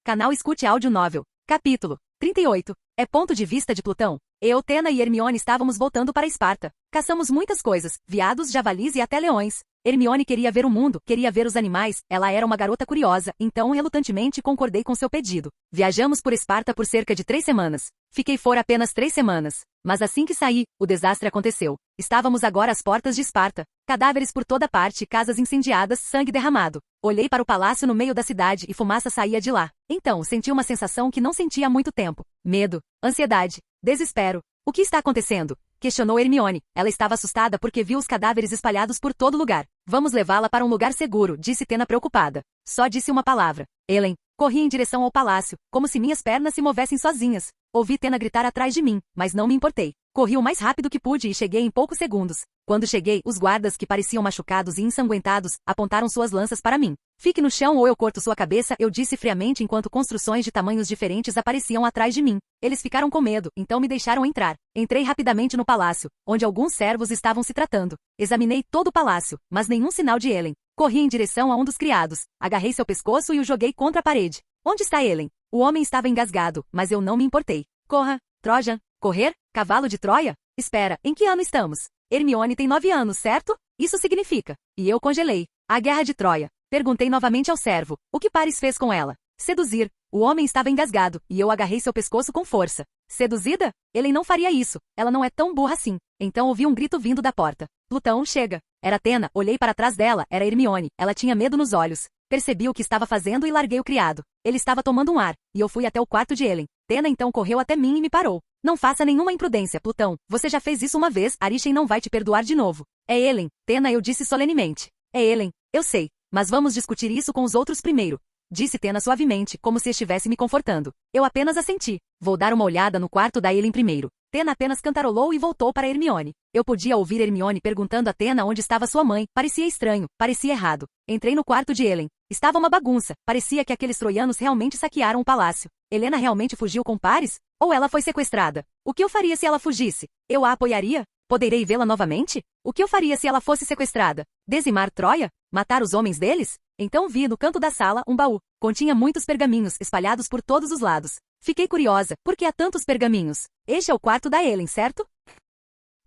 Canal Escute Áudio Novel. Capítulo 38. É ponto de vista de Plutão. Eu, Tena e Hermione estávamos voltando para Esparta. Caçamos muitas coisas, veados, javalis e até leões. Hermione queria ver o mundo, queria ver os animais, ela era uma garota curiosa, então relutantemente concordei com seu pedido. Viajamos por Esparta por cerca de 3 semanas. Fiquei fora apenas 3 semanas. Mas assim que saí, o desastre aconteceu. Estávamos agora às portas de Esparta. Cadáveres por toda parte, casas incendiadas, sangue derramado. Olhei para o palácio no meio da cidade e fumaça saía de lá. Então, senti uma sensação que não sentia há muito tempo. Medo, ansiedade, desespero. O que está acontecendo? Questionou Hermione. Ela estava assustada porque viu os cadáveres espalhados por todo lugar. Vamos levá-la para um lugar seguro, disse Tena preocupada. Só disse uma palavra. Ellen. Corri em direção ao palácio, como se minhas pernas se movessem sozinhas. Ouvi Tena gritar atrás de mim, mas não me importei. Corri o mais rápido que pude e cheguei em poucos segundos. Quando cheguei, os guardas, que pareciam machucados e ensanguentados, apontaram suas lanças para mim. Fique no chão ou eu corto sua cabeça, eu disse friamente enquanto construções de tamanhos diferentes apareciam atrás de mim. Eles ficaram com medo, então me deixaram entrar. Entrei rapidamente no palácio, onde alguns servos estavam se tratando. Examinei todo o palácio, mas nenhum sinal de Ellen. Corri em direção a um dos criados, agarrei seu pescoço e o joguei contra a parede. Onde está Ellen? O homem estava engasgado, mas eu não me importei. Corra, Trojan. Correr? Cavalo de Troia? Espera, em que ano estamos? Hermione tem 9 anos, certo? Isso significa. E eu congelei. A guerra de Troia. Perguntei novamente ao servo. O que Paris fez com ela? Seduzir. O homem estava engasgado, e eu agarrei seu pescoço com força. Seduzida? Ellen não faria isso. Ela não é tão burra assim. Então ouvi um grito vindo da porta. Plutão, chega. Era Tena, olhei para trás dela, era Hermione. Ela tinha medo nos olhos. Percebi o que estava fazendo e larguei o criado. Ele estava tomando um ar, e eu fui até o quarto de Ellen. Tena então correu até mim e me parou. Não faça nenhuma imprudência, Plutão. Você já fez isso uma vez, Arishem não vai te perdoar de novo. É Ellen, Tena, eu disse solenemente. É Ellen, eu sei. Mas vamos discutir isso com os outros primeiro. Disse Tena suavemente, como se estivesse me confortando. Eu apenas assenti. Vou dar uma olhada no quarto da Ellen primeiro. Tena apenas cantarolou e voltou para Hermione. Eu podia ouvir Hermione perguntando a Tena onde estava sua mãe. Parecia estranho, parecia errado. Entrei no quarto de Helen. Estava uma bagunça. Parecia que aqueles troianos realmente saquearam o palácio. Helena realmente fugiu com Paris? Ou ela foi sequestrada? O que eu faria se ela fugisse? Eu a apoiaria? Poderei vê-la novamente? O que eu faria se ela fosse sequestrada? Dizimar Troia? Matar os homens deles? Então vi no canto da sala um baú. Continha muitos pergaminhos espalhados por todos os lados. Fiquei curiosa, por que há tantos pergaminhos? Este é o quarto da Helen, certo?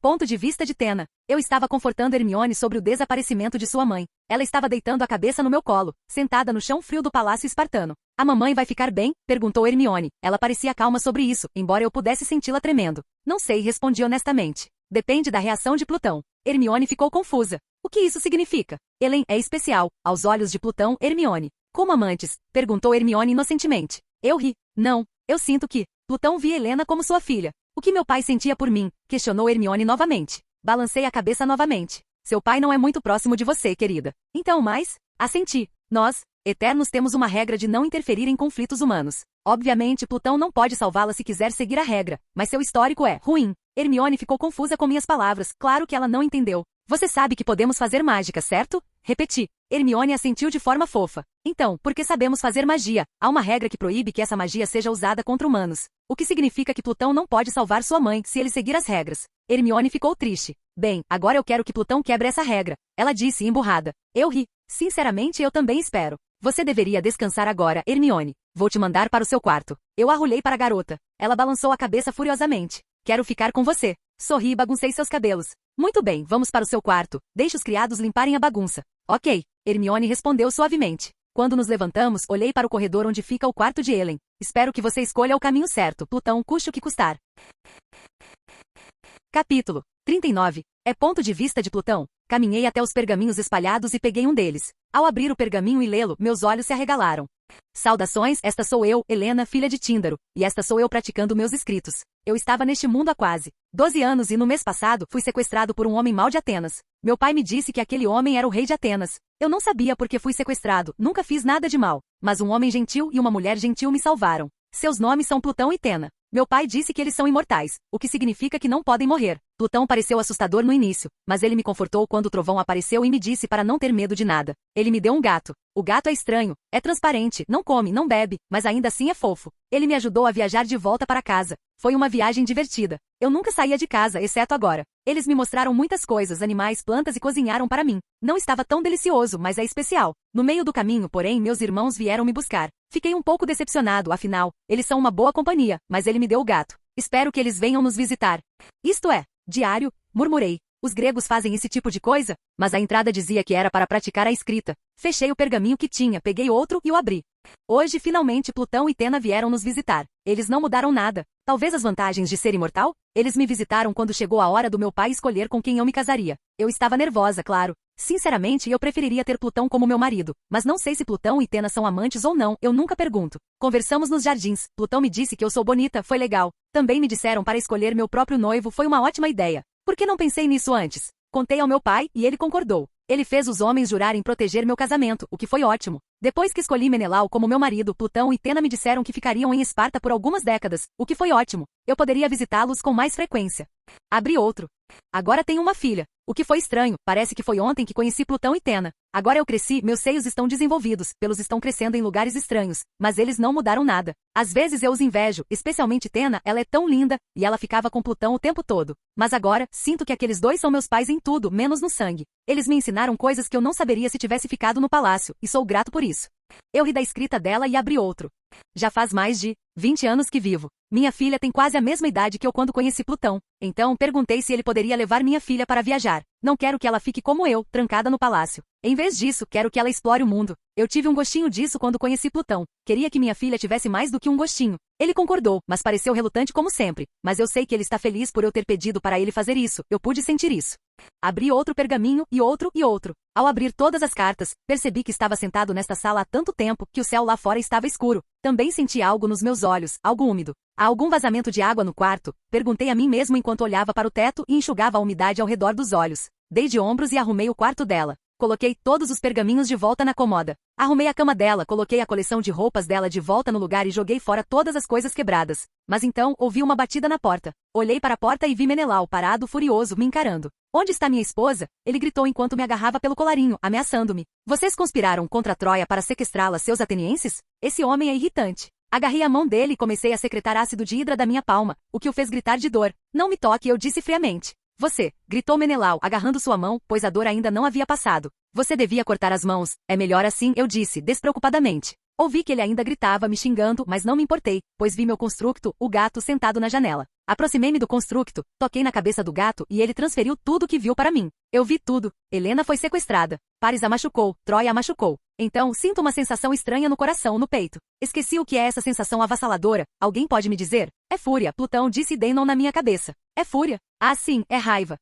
Ponto de vista de Tena. Eu estava confortando Hermione sobre o desaparecimento de sua mãe. Ela estava deitando a cabeça no meu colo, sentada no chão frio do palácio espartano. A mamãe vai ficar bem? Perguntou Hermione. Ela parecia calma sobre isso, embora eu pudesse senti-la tremendo. Não sei, respondi honestamente. Depende da reação de Plutão. Hermione ficou confusa. O que isso significa? Helen é especial, aos olhos de Plutão, Hermione. Como amantes? Perguntou Hermione inocentemente. Eu ri. Não, eu sinto que Plutão via Helena como sua filha. O que meu pai sentia por mim? Questionou Hermione novamente. Balancei a cabeça novamente. Seu pai não é muito próximo de você, querida. Então, mas? Assenti. Nós, Eternos, temos uma regra de não interferir em conflitos humanos. Obviamente, Plutão não pode salvá-la se quiser seguir a regra, mas seu histórico é ruim. Hermione ficou confusa com minhas palavras. Claro que ela não entendeu. Você sabe que podemos fazer mágica, certo? Repeti. Hermione assentiu de forma fofa. Então, porque sabemos fazer magia, há uma regra que proíbe que essa magia seja usada contra humanos. O que significa que Plutão não pode salvar sua mãe se ele seguir as regras. Hermione ficou triste. Bem, agora eu quero que Plutão quebre essa regra. Ela disse emburrada. Eu ri. Sinceramente, eu também espero. Você deveria descansar agora, Hermione. Vou te mandar para o seu quarto. Eu arrulhei para a garota. Ela balançou a cabeça furiosamente. Quero ficar com você. Sorri e baguncei seus cabelos. Muito bem, vamos para o seu quarto. Deixe os criados limparem a bagunça. Ok. Hermione respondeu suavemente. Quando nos levantamos, olhei para o corredor onde fica o quarto de Helen. Espero que você escolha o caminho certo, Plutão, custe o que custar. Capítulo 39. É ponto de vista de Plutão. Caminhei até os pergaminhos espalhados e peguei um deles. Ao abrir o pergaminho e lê-lo, meus olhos se arregalaram. Saudações, esta sou eu, Helena, filha de Tíndaro, e esta sou eu praticando meus escritos. Eu estava neste mundo há quase 12 anos e no mês passado fui sequestrado por um homem mau de Atenas. Meu pai me disse que aquele homem era o rei de Atenas. Eu não sabia por que fui sequestrado, nunca fiz nada de mal. Mas um homem gentil e uma mulher gentil me salvaram. Seus nomes são Plutão e Tena. Meu pai disse que eles são imortais, o que significa que não podem morrer. Plutão pareceu assustador no início, mas ele me confortou quando o trovão apareceu e me disse para não ter medo de nada. Ele me deu um gato. O gato é estranho, é transparente, não come, não bebe, mas ainda assim é fofo. Ele me ajudou a viajar de volta para casa. Foi uma viagem divertida. Eu nunca saía de casa, exceto agora. Eles me mostraram muitas coisas, animais, plantas e cozinharam para mim. Não estava tão delicioso, mas é especial. No meio do caminho, porém, meus irmãos vieram me buscar. Fiquei um pouco decepcionado, afinal, eles são uma boa companhia, mas ele me deu o gato. Espero que eles venham nos visitar. Isto é, diário, murmurei. Os gregos fazem esse tipo de coisa? Mas a entrada dizia que era para praticar a escrita. Fechei o pergaminho que tinha, peguei outro e o abri. Hoje, finalmente, Plutão e Tena vieram nos visitar. Eles não mudaram nada. Talvez as vantagens de ser imortal? Eles me visitaram quando chegou a hora do meu pai escolher com quem eu me casaria. Eu estava nervosa, claro. Sinceramente, eu preferiria ter Plutão como meu marido. Mas não sei se Plutão e Tena são amantes ou não, eu nunca pergunto. Conversamos nos jardins. Plutão me disse que eu sou bonita, foi legal. Também me disseram para escolher meu próprio noivo, foi uma ótima ideia. Por que não pensei nisso antes? Contei ao meu pai e ele concordou. Ele fez os homens jurarem proteger meu casamento, o que foi ótimo. Depois que escolhi Menelau como meu marido, Plutão e Tena me disseram que ficariam em Esparta por algumas décadas, o que foi ótimo. Eu poderia visitá-los com mais frequência. Abri outro. Agora tenho uma filha. O que foi estranho, parece que foi ontem que conheci Plutão e Tena. Agora eu cresci, meus seios estão desenvolvidos, pelos estão crescendo em lugares estranhos, mas eles não mudaram nada. Às vezes eu os invejo, especialmente Tena, ela é tão linda, e ela ficava com Plutão o tempo todo. Mas agora, sinto que aqueles dois são meus pais em tudo, menos no sangue. Eles me ensinaram coisas que eu não saberia se tivesse ficado no palácio, e sou grato por isso. Eu ri da escrita dela e abri outro. Já faz mais de 20 anos que vivo. Minha filha tem quase a mesma idade que eu quando conheci Plutão. Então perguntei se ele poderia levar minha filha para viajar. Não quero que ela fique como eu, trancada no palácio. Em vez disso, quero que ela explore o mundo. Eu tive um gostinho disso quando conheci Plutão. Queria que minha filha tivesse mais do que um gostinho. Ele concordou, mas pareceu relutante como sempre. Mas eu sei que ele está feliz por eu ter pedido para ele fazer isso. Eu pude sentir isso. Abri outro pergaminho e outro e outro. Ao abrir todas as cartas, percebi que estava sentado nesta sala há tanto tempo que o céu lá fora estava escuro. Também senti algo nos meus olhos, algo úmido. Há algum vazamento de água no quarto? Perguntei a mim mesmo enquanto olhava para o teto e enxugava a umidade ao redor dos olhos. Dei de ombros e arrumei o quarto dela. Coloquei todos os pergaminhos de volta na comoda. Arrumei a cama dela, coloquei a coleção de roupas dela de volta no lugar e joguei fora todas as coisas quebradas. Mas então, ouvi uma batida na porta. Olhei para a porta e vi Menelau parado, furioso, me encarando. Onde está minha esposa? Ele gritou enquanto me agarrava pelo colarinho, ameaçando-me. Vocês conspiraram contra Troia para sequestrá-la, seus atenienses? Esse homem é irritante. Agarrei a mão dele e comecei a secretar ácido de hidra da minha palma, o que o fez gritar de dor. Não me toque, eu disse friamente. Você, gritou Menelau, agarrando sua mão, pois a dor ainda não havia passado. Você devia cortar as mãos, é melhor assim, eu disse, despreocupadamente. Ouvi que ele ainda gritava, me xingando, mas não me importei, pois vi meu constructo, o gato, sentado na janela. Aproximei-me do constructo, toquei na cabeça do gato e ele transferiu tudo o que viu para mim. Eu vi tudo. Helena foi sequestrada. Paris a machucou, Troia a machucou. Então, sinto uma sensação estranha no coração, no peito. Esqueci o que é essa sensação avassaladora. Alguém pode me dizer? É fúria, Plutão disse Deinon na minha cabeça. É fúria? Ah, sim, é raiva.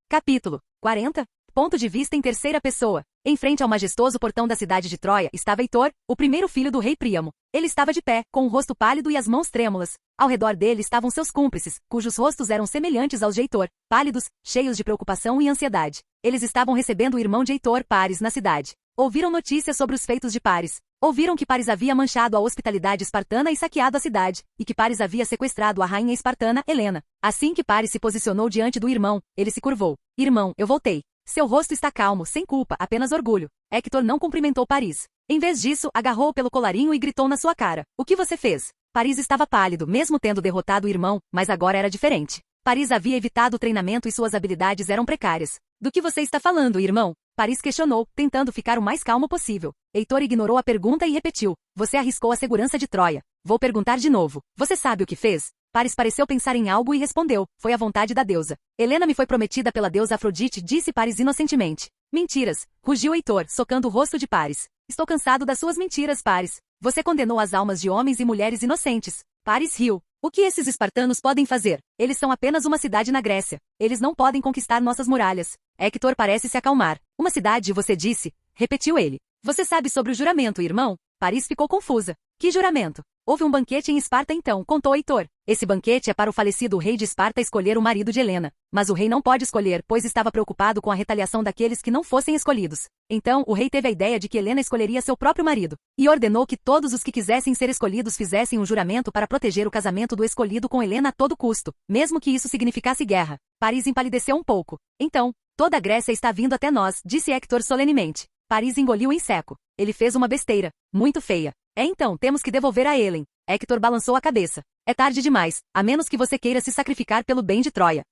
Capítulo 40. Ponto de vista em terceira pessoa. Em frente ao majestoso portão da cidade de Troia estava Heitor, o primeiro filho do rei Príamo. Ele estava de pé, com o rosto pálido e as mãos trêmulas. Ao redor dele estavam seus cúmplices, cujos rostos eram semelhantes aos de Heitor, pálidos, cheios de preocupação e ansiedade. Eles estavam recebendo o irmão de Heitor, Paris, na cidade. Ouviram notícias sobre os feitos de Paris. Ouviram que Paris havia manchado a hospitalidade espartana e saqueado a cidade, e que Paris havia sequestrado a rainha espartana, Helena. Assim que Paris se posicionou diante do irmão, ele se curvou. Irmão, eu voltei. Seu rosto está calmo, sem culpa, apenas orgulho. Hector não cumprimentou Paris. Em vez disso, agarrou-o pelo colarinho e gritou na sua cara. O que você fez? Paris estava pálido, mesmo tendo derrotado o irmão, mas agora era diferente. Paris havia evitado o treinamento e suas habilidades eram precárias. Do que você está falando, irmão? Paris questionou, tentando ficar o mais calmo possível. Heitor ignorou a pergunta e repetiu. Você arriscou a segurança de Troia. Vou perguntar de novo. Você sabe o que fez? Paris pareceu pensar em algo e respondeu. Foi a vontade da deusa. Helena me foi prometida pela deusa Afrodite, disse Paris inocentemente. Mentiras, rugiu Heitor, socando o rosto de Paris. Estou cansado das suas mentiras, Paris. Você condenou as almas de homens e mulheres inocentes. Paris riu. O que esses espartanos podem fazer? Eles são apenas uma cidade na Grécia. Eles não podem conquistar nossas muralhas. Hector parece se acalmar. Uma cidade, você disse? Repetiu ele. Você sabe sobre o juramento, irmão? Paris ficou confusa. Que juramento? Houve um banquete em Esparta então, contou Heitor. Esse banquete é para o falecido rei de Esparta escolher o marido de Helena. Mas o rei não pode escolher, pois estava preocupado com a retaliação daqueles que não fossem escolhidos. Então, o rei teve a ideia de que Helena escolheria seu próprio marido. E ordenou que todos os que quisessem ser escolhidos fizessem um juramento para proteger o casamento do escolhido com Helena a todo custo, mesmo que isso significasse guerra. Paris empalideceu um pouco. Então, toda a Grécia está vindo até nós, disse Hector solenemente. Paris engoliu em seco. Ele fez uma besteira. Muito feia. Então, temos que devolver a Helen. Hector balançou a cabeça. É tarde demais, a menos que você queira se sacrificar pelo bem de Troia.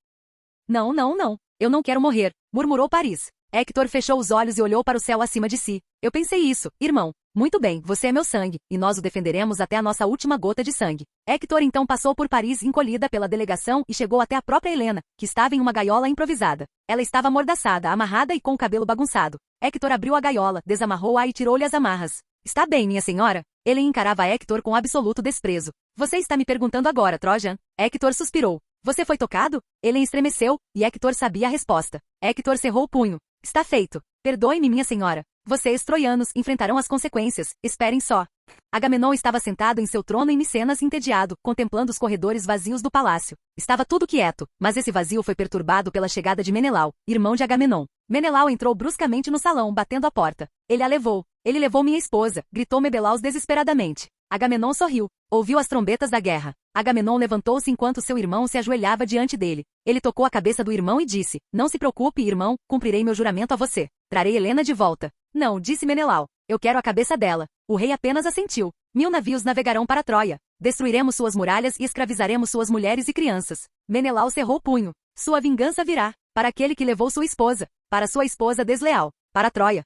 Não, não, não. Eu não quero morrer, murmurou Paris. Hector fechou os olhos e olhou para o céu acima de si. Eu pensei isso, irmão. Muito bem, você é meu sangue, e nós o defenderemos até a nossa última gota de sangue. Hector então passou por Paris encolhida pela delegação e chegou até a própria Helena, que estava em uma gaiola improvisada. Ela estava amordaçada, amarrada e com o cabelo bagunçado. Hector abriu a gaiola, desamarrou-a e tirou-lhe as amarras. Está bem, minha senhora? Ele encarava Hector com absoluto desprezo. Você está me perguntando agora, Trojan? Hector suspirou. Você foi tocado? Ele estremeceu, e Hector sabia a resposta. Hector cerrou o punho. Está feito. Perdoe-me, minha senhora. Vocês, troianos, enfrentarão as consequências. Esperem só. Agamenon estava sentado em seu trono em Micenas entediado, contemplando os corredores vazios do palácio. Estava tudo quieto, mas esse vazio foi perturbado pela chegada de Menelau, irmão de Agamenon. Menelau entrou bruscamente no salão, batendo a porta. Ele a levou. Ele levou minha esposa, gritou Menelaus desesperadamente. Agamenon sorriu. Ouviu as trombetas da guerra. Agamenon levantou-se enquanto seu irmão se ajoelhava diante dele. Ele tocou a cabeça do irmão e disse, não se preocupe, irmão, cumprirei meu juramento a você. Trarei Helena de volta. Não, disse Menelau. Eu quero a cabeça dela. O rei apenas assentiu. 1000 navios navegarão para Troia. Destruiremos suas muralhas e escravizaremos suas mulheres e crianças. Menelau cerrou o punho. Sua vingança virá. Para aquele que levou sua esposa. Para sua esposa desleal. Para Troia.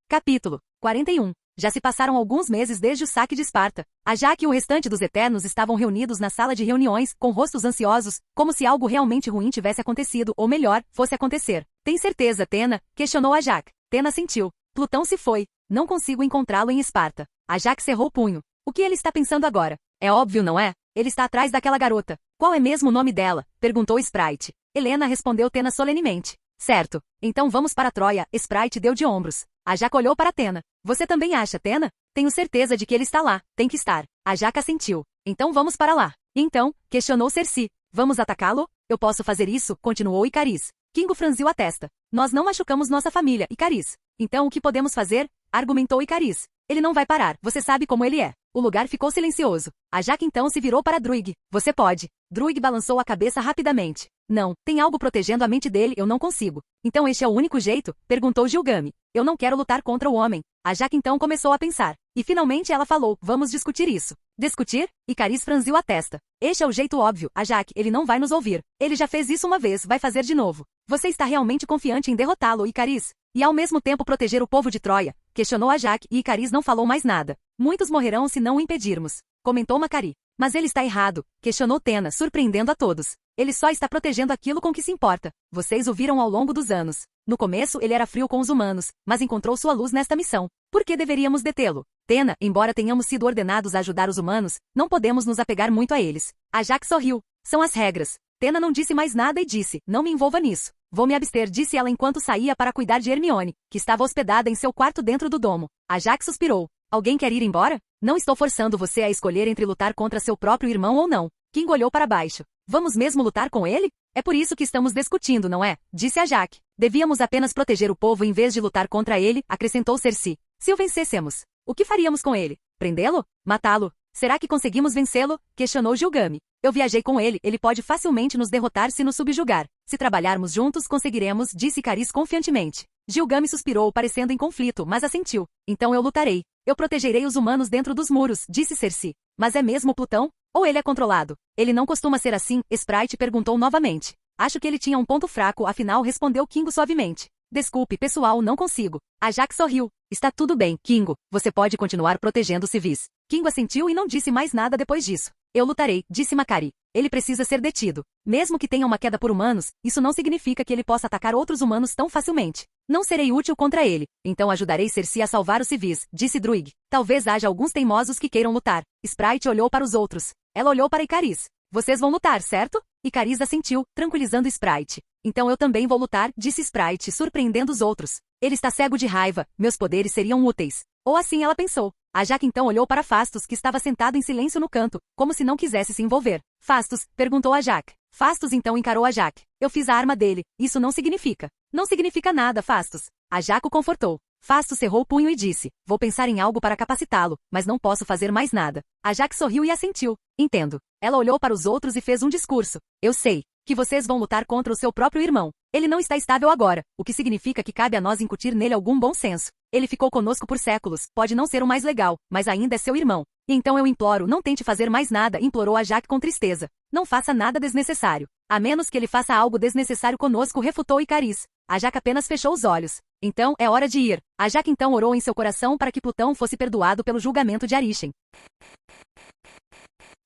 Capítulo 41. Já se passaram alguns meses desde o saque de Esparta. A Jaque e o restante dos Eternos estavam reunidos na sala de reuniões, com rostos ansiosos, como se algo realmente ruim tivesse acontecido, ou melhor, fosse acontecer. Tem certeza, Tena? Questionou a Jaque. Tena sentiu. Plutão se foi. Não consigo encontrá-lo em Esparta. A Jaque cerrou o punho. O que ele está pensando agora? É óbvio, não é? Ele está atrás daquela garota. Qual é mesmo o nome dela? Perguntou Sprite. Helena respondeu Tena solenemente. Certo. Então vamos para Troia. Sprite deu de ombros. A Jaque olhou para Tena. Você também acha, Tena? Tenho certeza de que ele está lá. Tem que estar. A Jaque assentiu. Então vamos para lá. Então, questionou Cersei. Vamos atacá-lo? Eu posso fazer isso? Continuou Icariz. Kingo franziu a testa. Nós não machucamos nossa família, Icariz. Então o que podemos fazer? Argumentou Icariz. Ele não vai parar, você sabe como ele é. O lugar ficou silencioso. A Jaque então se virou para Druig. Você pode. Druig balançou a cabeça rapidamente. Não, tem algo protegendo a mente dele, eu não consigo. Então este é o único jeito? Perguntou Gilgame. Eu não quero lutar contra o homem. A Jaque então começou a pensar. E finalmente ela falou, vamos discutir isso. Discutir? Icariz franziu a testa. Este é o jeito óbvio, a Jaque, ele não vai nos ouvir. Ele já fez isso uma vez, vai fazer de novo. Você está realmente confiante em derrotá-lo, Icariz? E ao mesmo tempo proteger o povo de Troia? Questionou a Jaque e Icariz não falou mais nada. Muitos morrerão se não o impedirmos. Comentou Macari. Mas ele está errado, questionou Tena, surpreendendo a todos. Ele só está protegendo aquilo com que se importa. Vocês o viram ao longo dos anos. No começo ele era frio com os humanos, mas encontrou sua luz nesta missão. Por que deveríamos detê-lo? Tena, embora tenhamos sido ordenados a ajudar os humanos, não podemos nos apegar muito a eles. A Jaque sorriu. São as regras. Tena não disse mais nada e disse, não me envolva nisso. Vou me abster, disse ela enquanto saía para cuidar de Hermione, que estava hospedada em seu quarto dentro do domo. A Jaque suspirou. Alguém quer ir embora? Não estou forçando você a escolher entre lutar contra seu próprio irmão ou não. King olhou para baixo. Vamos mesmo lutar com ele? É por isso que estamos discutindo, não é? Disse a Jaque. Devíamos apenas proteger o povo em vez de lutar contra ele, acrescentou Cersei. Se o vencêssemos, o que faríamos com ele? Prendê-lo? Matá-lo? Será que conseguimos vencê-lo? Questionou Gilgame. Eu viajei com ele pode facilmente nos derrotar se nos subjugar. Se trabalharmos juntos conseguiremos, disse Icariz confiantemente. Gilgame suspirou, parecendo em conflito, mas assentiu. Então eu lutarei. Eu protegerei os humanos dentro dos muros, disse Cersei. Mas é mesmo Plutão? Ou ele é controlado? Ele não costuma ser assim, Sprite perguntou novamente. Acho que ele tinha um ponto fraco, afinal respondeu Kingo suavemente. Desculpe, pessoal, não consigo. A Jaque sorriu. Está tudo bem, Kingo. Você pode continuar protegendo os civis. Kingo assentiu e não disse mais nada depois disso. Eu lutarei, disse Macari. Ele precisa ser detido. Mesmo que tenha uma queda por humanos, isso não significa que ele possa atacar outros humanos tão facilmente. Não serei útil contra ele, então ajudarei Cersei a salvar os civis, disse Druig. Talvez haja alguns teimosos que queiram lutar. Sprite olhou para os outros. Ela olhou para Icariz. Vocês vão lutar, certo? Icariz assentiu, tranquilizando Sprite. Então eu também vou lutar, disse Sprite, surpreendendo os outros. Ele está cego de raiva, meus poderes seriam úteis. Ou assim ela pensou. A Jaque então olhou para Fastos, que estava sentado em silêncio no canto, como se não quisesse se envolver. Fastos, perguntou a Jaque. Fastos então encarou a Jaque. Eu fiz a arma dele, isso não significa. Não significa nada, Fastos. A Jaque o confortou. Fastos cerrou o punho e disse, vou pensar em algo para capacitá-lo, mas não posso fazer mais nada. A Jaque sorriu e assentiu. Entendo. Ela olhou para os outros e fez um discurso. Eu sei que vocês vão lutar contra o seu próprio irmão. Ele não está estável agora, o que significa que cabe a nós incutir nele algum bom senso. Ele ficou conosco por séculos, pode não ser o mais legal, mas ainda é seu irmão. Então eu imploro, não tente fazer mais nada, implorou a Jaque com tristeza. Não faça nada desnecessário. A menos que ele faça algo desnecessário conosco, refutou Icariz. A Jaque apenas fechou os olhos. Então, é hora de ir. A Jaque então orou em seu coração para que Plutão fosse perdoado pelo julgamento de Arishem.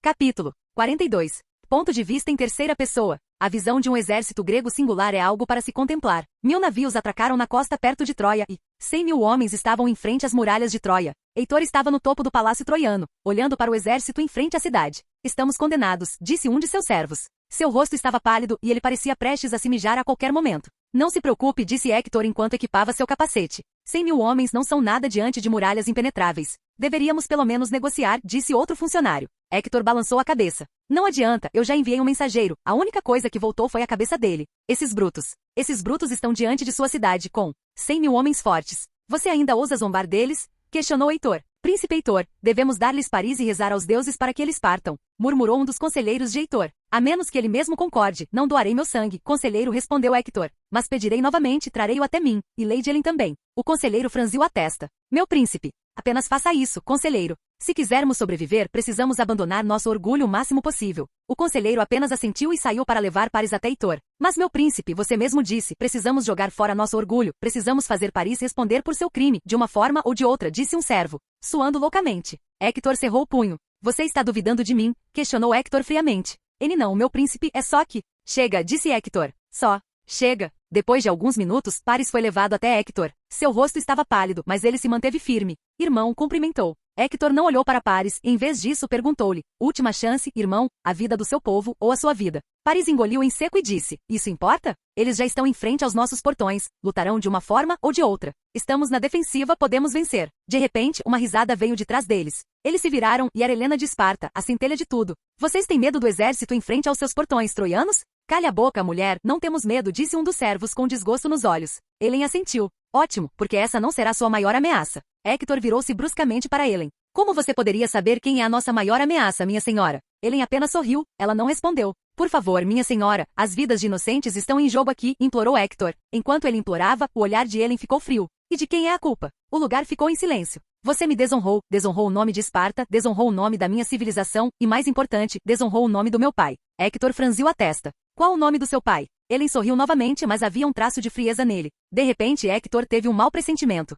Capítulo 42. Ponto de vista em terceira pessoa. A visão de um exército grego singular é algo para se contemplar. 1000 navios atracaram na costa perto de Troia e 100.000 homens estavam em frente às muralhas de Troia. Heitor estava no topo do palácio troiano, olhando para o exército em frente à cidade. Estamos condenados, disse um de seus servos. Seu rosto estava pálido e ele parecia prestes a se mijar a qualquer momento. Não se preocupe, disse Hector enquanto equipava seu capacete. 100.000 homens não são nada diante de muralhas impenetráveis. Deveríamos pelo menos negociar, disse outro funcionário. Hector balançou a cabeça. Não adianta, eu já enviei um mensageiro. A única coisa que voltou foi a cabeça dele. Esses brutos estão diante de sua cidade com 100.000 homens fortes. Você ainda ousa zombar deles? Questionou Heitor. Príncipe Heitor, devemos dar-lhes Paris e rezar aos deuses para que eles partam, murmurou um dos conselheiros de Heitor. A menos que ele mesmo concorde, não doarei meu sangue, conselheiro, respondeu Hector. Mas pedirei novamente, trarei-o até mim, e Lady Ellen também. O conselheiro franziu a testa. Meu príncipe, apenas faça isso, conselheiro. Se quisermos sobreviver, precisamos abandonar nosso orgulho o máximo possível. O conselheiro apenas assentiu e saiu para levar Paris até Heitor. Mas meu príncipe, você mesmo disse, precisamos jogar fora nosso orgulho, precisamos fazer Paris responder por seu crime, de uma forma ou de outra, disse um servo, suando loucamente. Hector cerrou o punho. Você está duvidando de mim? Questionou Hector friamente. Ele não, meu príncipe, é só que... Chega, disse Hector. Só. Chega. Depois de alguns minutos, Paris foi levado até Hector. Seu rosto estava pálido, mas ele se manteve firme. Irmão, cumprimentou. Hector não olhou para Paris, em vez disso perguntou-lhe, última chance, irmão, a vida do seu povo, ou a sua vida. Paris engoliu em seco e disse, isso importa? Eles já estão em frente aos nossos portões, lutarão de uma forma ou de outra. Estamos na defensiva, podemos vencer. De repente, uma risada veio de trás deles. Eles se viraram e era Helena de Esparta, a centelha de tudo. Vocês têm medo do exército em frente aos seus portões troianos? Calha a boca, mulher, não temos medo, disse um dos servos com desgosto nos olhos. Helen assentiu. Ótimo, porque essa não será sua maior ameaça. Hector virou-se bruscamente para Helen. Como você poderia saber quem é a nossa maior ameaça, minha senhora? Helen apenas sorriu, ela não respondeu. Por favor, minha senhora, as vidas de inocentes estão em jogo aqui, implorou Hector. Enquanto ele implorava, o olhar de Helen ficou frio. E de quem é a culpa? O lugar ficou em silêncio. Você me desonrou o nome de Esparta, desonrou o nome da minha civilização e, mais importante, desonrou o nome do meu pai. Hector franziu a testa. Qual o nome do seu pai? Helen sorriu novamente, mas havia um traço de frieza nele. De repente, Hector teve um mau pressentimento.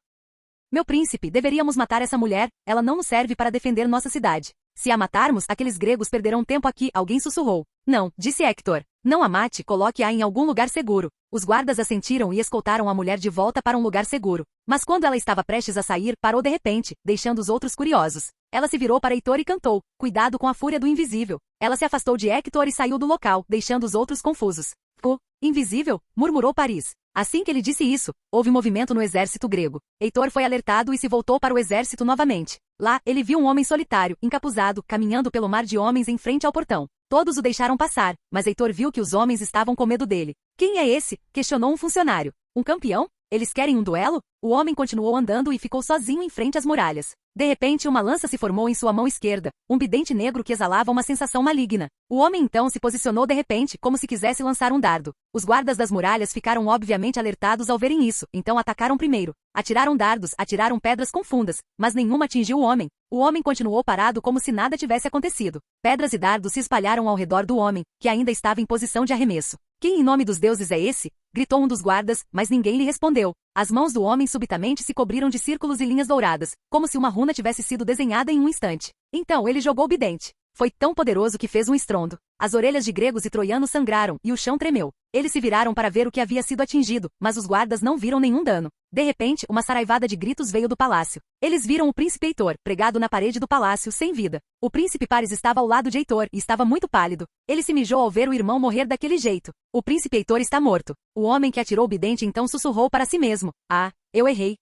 Meu príncipe, deveríamos matar essa mulher, ela não nos serve para defender nossa cidade. Se a matarmos, aqueles gregos perderão tempo aqui, alguém sussurrou. Não, disse Hector. Não a mate, coloque-a em algum lugar seguro. Os guardas assentiram e escoltaram a mulher de volta para um lugar seguro. Mas quando ela estava prestes a sair, parou de repente, deixando os outros curiosos. Ela se virou para Heitor e cantou. Cuidado com a fúria do invisível. Ela se afastou de Hector e saiu do local, deixando os outros confusos. O invisível? Murmurou Paris. Assim que ele disse isso, houve movimento no exército grego. Heitor foi alertado e se voltou para o exército novamente. Lá, ele viu um homem solitário, encapuzado, caminhando pelo mar de homens em frente ao portão. Todos o deixaram passar, mas Heitor viu que os homens estavam com medo dele. Quem é esse? Questionou um funcionário. Um campeão? Eles querem um duelo? O homem continuou andando e ficou sozinho em frente às muralhas. De repente, uma lança se formou em sua mão esquerda, um bidente negro que exalava uma sensação maligna. O homem então se posicionou de repente, como se quisesse lançar um dardo. Os guardas das muralhas ficaram obviamente alertados ao verem isso, então atacaram primeiro. Atiraram dardos, atiraram pedras com fundas, mas nenhuma atingiu o homem. O homem continuou parado como se nada tivesse acontecido. Pedras e dardos se espalharam ao redor do homem, que ainda estava em posição de arremesso. Quem em nome dos deuses é esse? Gritou um dos guardas, mas ninguém lhe respondeu. As mãos do homem subitamente se cobriram de círculos e linhas douradas, como se uma runa tivesse sido desenhada em um instante. Então ele jogou o bidente. Foi tão poderoso que fez um estrondo. As orelhas de gregos e troianos sangraram, e o chão tremeu. Eles se viraram para ver o que havia sido atingido, mas os guardas não viram nenhum dano. De repente, uma saraivada de gritos veio do palácio. Eles viram o príncipe Heitor, pregado na parede do palácio, sem vida. O príncipe Paris estava ao lado de Heitor, e estava muito pálido. Ele se mijou ao ver o irmão morrer daquele jeito. O príncipe Heitor está morto. O homem que atirou o bidente então sussurrou para si mesmo. Ah, eu errei.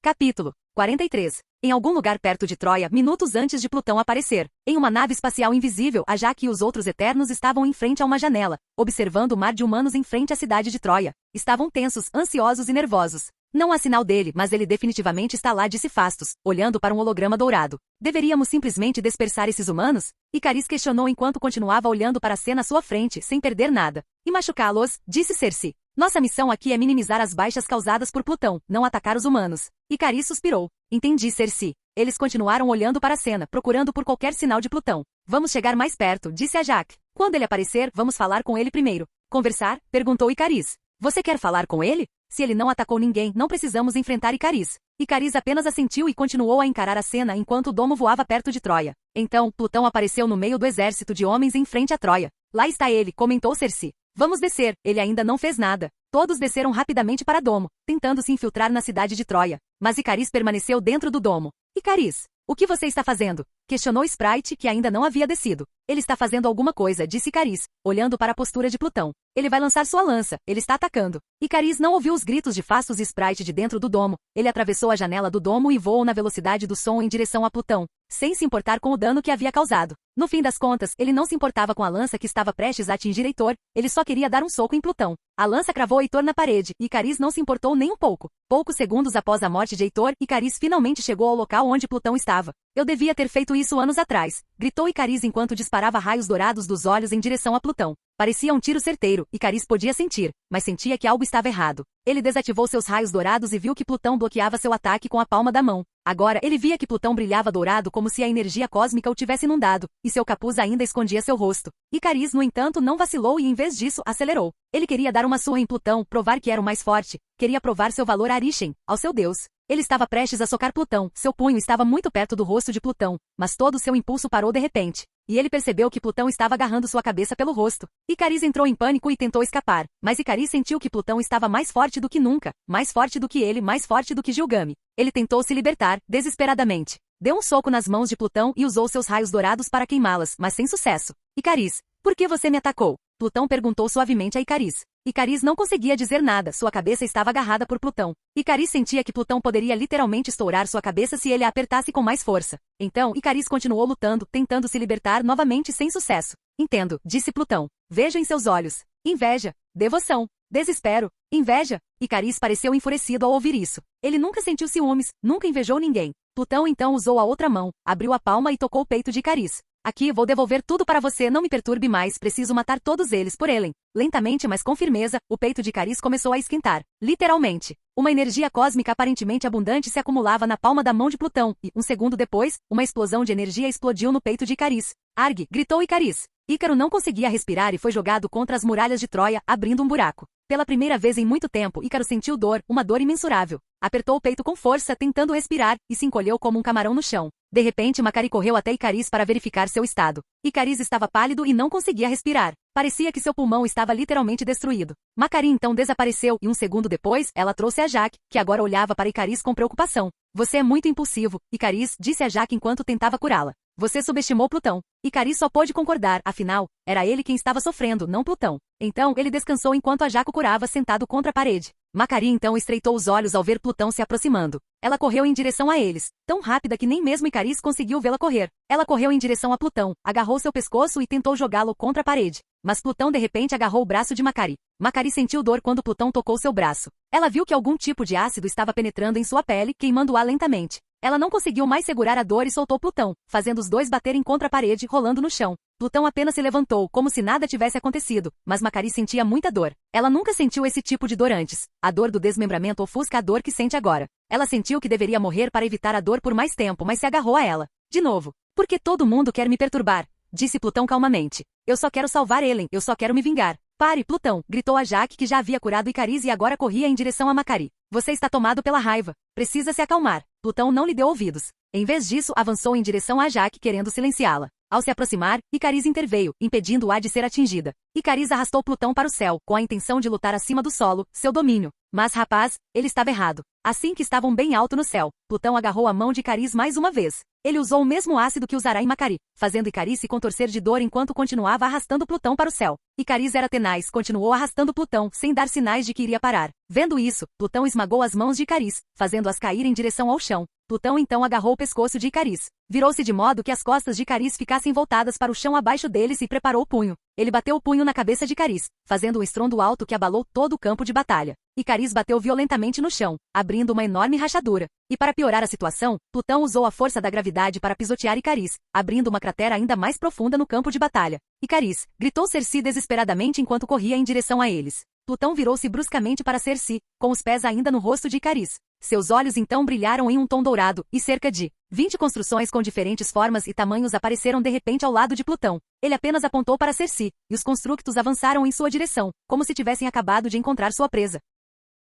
Capítulo 43. Em algum lugar perto de Troia, minutos antes de Plutão aparecer, em uma nave espacial invisível, a Jaque e os outros Eternos estavam em frente a uma janela, observando o mar de humanos em frente à cidade de Troia. Estavam tensos, ansiosos e nervosos. Não há sinal dele, mas ele definitivamente está lá, disse Fastos, olhando para um holograma dourado. Deveríamos simplesmente dispersar esses humanos? Icariz questionou enquanto continuava olhando para a cena à sua frente, sem perder nada. E machucá-los, disse Cersei. Nossa missão aqui é minimizar as baixas causadas por Plutão, não atacar os humanos. Icariz suspirou. Entendi, Cersei. Eles continuaram olhando para a cena, procurando por qualquer sinal de Plutão. Vamos chegar mais perto, disse a Jaque. Quando ele aparecer, vamos falar com ele primeiro. Conversar? Perguntou Icariz. Você quer falar com ele? Se ele não atacou ninguém, não precisamos enfrentar Icariz. Icariz apenas assentiu e continuou a encarar a cena enquanto o domo voava perto de Troia. Então, Plutão apareceu no meio do exército de homens em frente a Troia. Lá está ele, comentou Cersei. Vamos descer, ele ainda não fez nada. Todos desceram rapidamente para Domo, tentando se infiltrar na cidade de Troia. Mas Icariz permaneceu dentro do domo. Icariz, o que você está fazendo? Questionou Sprite, que ainda não havia descido. Ele está fazendo alguma coisa, disse Icariz, olhando para a postura de Plutão. Ele vai lançar sua lança, ele está atacando. Icariz não ouviu os gritos de Fastos e Sprite de dentro do domo. Ele atravessou a janela do domo e voou na velocidade do som em direção a Plutão, sem se importar com o dano que havia causado. No fim das contas, ele não se importava com a lança que estava prestes a atingir Heitor, ele só queria dar um soco em Plutão. A lança cravou Heitor na parede, e Icariz não se importou nem um pouco. Poucos segundos após a morte de Heitor, Icariz finalmente chegou ao local onde Plutão estava. Eu devia ter feito isso anos atrás, gritou Icariz enquanto disparava raios dourados dos olhos em direção a Plutão. Parecia um tiro certeiro, Icariz podia sentir, mas sentia que algo estava errado. Ele desativou seus raios dourados e viu que Plutão bloqueava seu ataque com a palma da mão. Agora, ele via que Plutão brilhava dourado como se a energia cósmica o tivesse inundado, e seu capuz ainda escondia seu rosto. Icariz, no entanto, não vacilou e em vez disso, acelerou. Ele queria dar uma surra em Plutão, provar que era o mais forte. Queria provar seu valor a Arishem, ao seu deus. Ele estava prestes a socar Plutão, seu punho estava muito perto do rosto de Plutão, mas todo seu impulso parou de repente. E ele percebeu que Plutão estava agarrando sua cabeça pelo rosto. Icariz entrou em pânico e tentou escapar, mas Icariz sentiu que Plutão estava mais forte do que nunca, mais forte do que ele, mais forte do que Gilgame. Ele tentou se libertar, desesperadamente. Deu um soco nas mãos de Plutão e usou seus raios dourados para queimá-las, mas sem sucesso. Icariz, por que você me atacou? Plutão perguntou suavemente a Icariz. Icariz não conseguia dizer nada, sua cabeça estava agarrada por Plutão. Icariz sentia que Plutão poderia literalmente estourar sua cabeça se ele a apertasse com mais força. Então, Icariz continuou lutando, tentando se libertar novamente sem sucesso. Entendo, disse Plutão. Vejo em seus olhos. Inveja, devoção, desespero, inveja. Icariz pareceu enfurecido ao ouvir isso. Ele nunca sentiu ciúmes, nunca invejou ninguém. Plutão então usou a outra mão, abriu a palma e tocou o peito de Icariz. Aqui vou devolver tudo para você, não me perturbe mais, preciso matar todos eles por Helen. Lentamente, mas com firmeza, o peito de Icariz começou a esquentar. Literalmente. Uma energia cósmica aparentemente abundante se acumulava na palma da mão de Plutão, e, um segundo depois, uma explosão de energia explodiu no peito de Icariz. Argue! Gritou Icariz. Ícaro não conseguia respirar e foi jogado contra as muralhas de Troia, abrindo um buraco. Pela primeira vez em muito tempo, Ícaro sentiu dor, uma dor imensurável. Apertou o peito com força, tentando respirar, e se encolheu como um camarão no chão. De repente, Macari correu até Icariz para verificar seu estado. Icariz estava pálido e não conseguia respirar. Parecia que seu pulmão estava literalmente destruído. Macari então desapareceu e um segundo depois, ela trouxe a Jaque, que agora olhava para Icariz com preocupação. Você é muito impulsivo, Icariz, disse a Jaque enquanto tentava curá-la. Você subestimou Plutão. Icariz só pôde concordar, afinal, era ele quem estava sofrendo, não Plutão. Então, ele descansou enquanto a Jaque curava sentado contra a parede. Macari então estreitou os olhos ao ver Plutão se aproximando. Ela correu em direção a eles, tão rápida que nem mesmo Icariz conseguiu vê-la correr. Ela correu em direção a Plutão, agarrou seu pescoço e tentou jogá-lo contra a parede. Mas Plutão de repente agarrou o braço de Macari. Macari sentiu dor quando Plutão tocou seu braço. Ela viu que algum tipo de ácido estava penetrando em sua pele, queimando-a lentamente. Ela não conseguiu mais segurar a dor e soltou Plutão, fazendo os dois baterem contra a parede, rolando no chão. Plutão apenas se levantou, como se nada tivesse acontecido, mas Macari sentia muita dor. Ela nunca sentiu esse tipo de dor antes. A dor do desmembramento ofusca a dor que sente agora. Ela sentiu que deveria morrer para evitar a dor por mais tempo, mas se agarrou a ela. De novo. Por que todo mundo quer me perturbar? Disse Plutão calmamente. Eu só quero salvar Helen, eu só quero me vingar. Pare, Plutão, gritou a Jaque que já havia curado Icariz e agora corria em direção a Macari. Você está tomado pela raiva. Precisa se acalmar. Plutão não lhe deu ouvidos. Em vez disso, avançou em direção a Jaque querendo silenciá-la. Ao se aproximar, Icariz interveio, impedindo-a de ser atingida. Icariz arrastou Plutão para o céu, com a intenção de lutar acima do solo, seu domínio. Mas, rapaz, ele estava errado. Assim que estavam bem alto no céu, Plutão agarrou a mão de Icariz mais uma vez. Ele usou o mesmo ácido que usará em Macari, fazendo Icariz se contorcer de dor enquanto continuava arrastando Plutão para o céu. Icariz era tenaz, continuou arrastando Plutão, sem dar sinais de que iria parar. Vendo isso, Plutão esmagou as mãos de Icariz, fazendo-as cair em direção ao chão. Plutão então agarrou o pescoço de Icariz. Virou-se de modo que as costas de Icariz ficassem voltadas para o chão abaixo deles e preparou o punho. Ele bateu o punho na cabeça de Icariz, fazendo um estrondo alto que abalou todo o campo de batalha. Icariz bateu violentamente no chão, abrindo uma enorme rachadura. E para piorar a situação, Plutão usou a força da gravidade para pisotear Icariz, abrindo uma cratera ainda mais profunda no campo de batalha. Icariz, gritou Circe desesperadamente enquanto corria em direção a eles. Plutão virou-se bruscamente para Circe, com os pés ainda no rosto de Icariz. Seus olhos então brilharam em um tom dourado, e cerca de 20 construções com diferentes formas e tamanhos apareceram de repente ao lado de Plutão. Ele apenas apontou para Circe, e os constructos avançaram em sua direção, como se tivessem acabado de encontrar sua presa.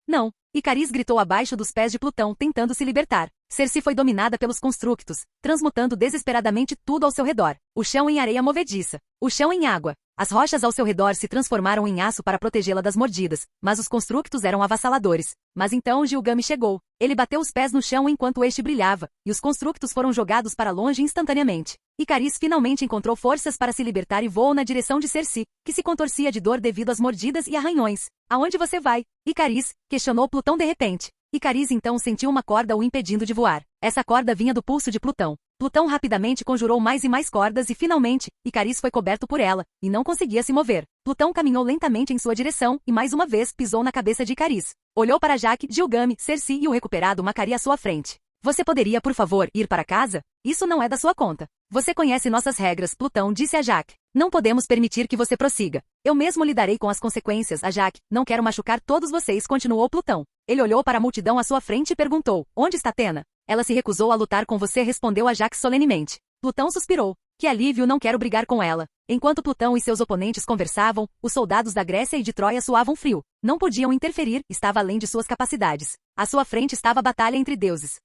Não! Icariz gritou abaixo dos pés de Plutão, tentando se libertar. Circe foi dominada pelos constructos, transmutando desesperadamente tudo ao seu redor. O chão em areia movediça. O chão em água. As rochas ao seu redor se transformaram em aço para protegê-la das mordidas, mas os constructos eram avassaladores. Mas então Gilgamesh chegou. Ele bateu os pés no chão enquanto este brilhava, e os constructos foram jogados para longe instantaneamente. Icariz finalmente encontrou forças para se libertar e voou na direção de Circe, que se contorcia de dor devido às mordidas e arranhões. Aonde você vai? Icariz, questionou Plutão de repente. Icariz então sentiu uma corda o impedindo de voar. Essa corda vinha do pulso de Plutão. Plutão rapidamente conjurou mais e mais cordas e finalmente, Icariz foi coberto por ela, e não conseguia se mover. Plutão caminhou lentamente em sua direção e mais uma vez pisou na cabeça de Icariz. Olhou para Jaque, Gilgamesh, Circe e o recuperado Macari à sua frente. Você poderia, por favor, ir para casa? Isso não é da sua conta. Você conhece nossas regras, Plutão disse a Jaque. Não podemos permitir que você prossiga. Eu mesmo lidarei com as consequências, a Jaque. Não quero machucar todos vocês, continuou Plutão. Ele olhou para a multidão à sua frente e perguntou, onde está Atena? Ela se recusou a lutar com você, respondeu a Jaque solenemente. Plutão suspirou. Que alívio, não quero brigar com ela. Enquanto Plutão e seus oponentes conversavam, os soldados da Grécia e de Troia suavam frio. Não podiam interferir, estava além de suas capacidades. À sua frente estava a batalha entre deuses.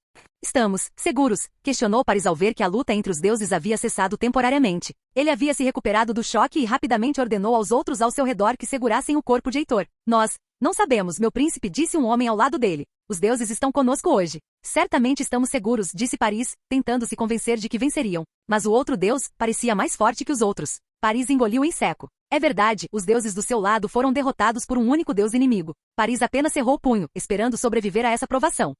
Estamos seguros, questionou Paris ao ver que a luta entre os deuses havia cessado temporariamente. Ele havia se recuperado do choque e rapidamente ordenou aos outros ao seu redor que segurassem o corpo de Heitor. Nós não sabemos, meu príncipe, disse um homem ao lado dele. Os deuses estão conosco hoje. Certamente estamos seguros, disse Paris, tentando se convencer de que venceriam. Mas o outro deus parecia mais forte que os outros. Paris engoliu em seco. É verdade, os deuses do seu lado foram derrotados por um único deus inimigo. Paris apenas cerrou o punho, esperando sobreviver a essa provação.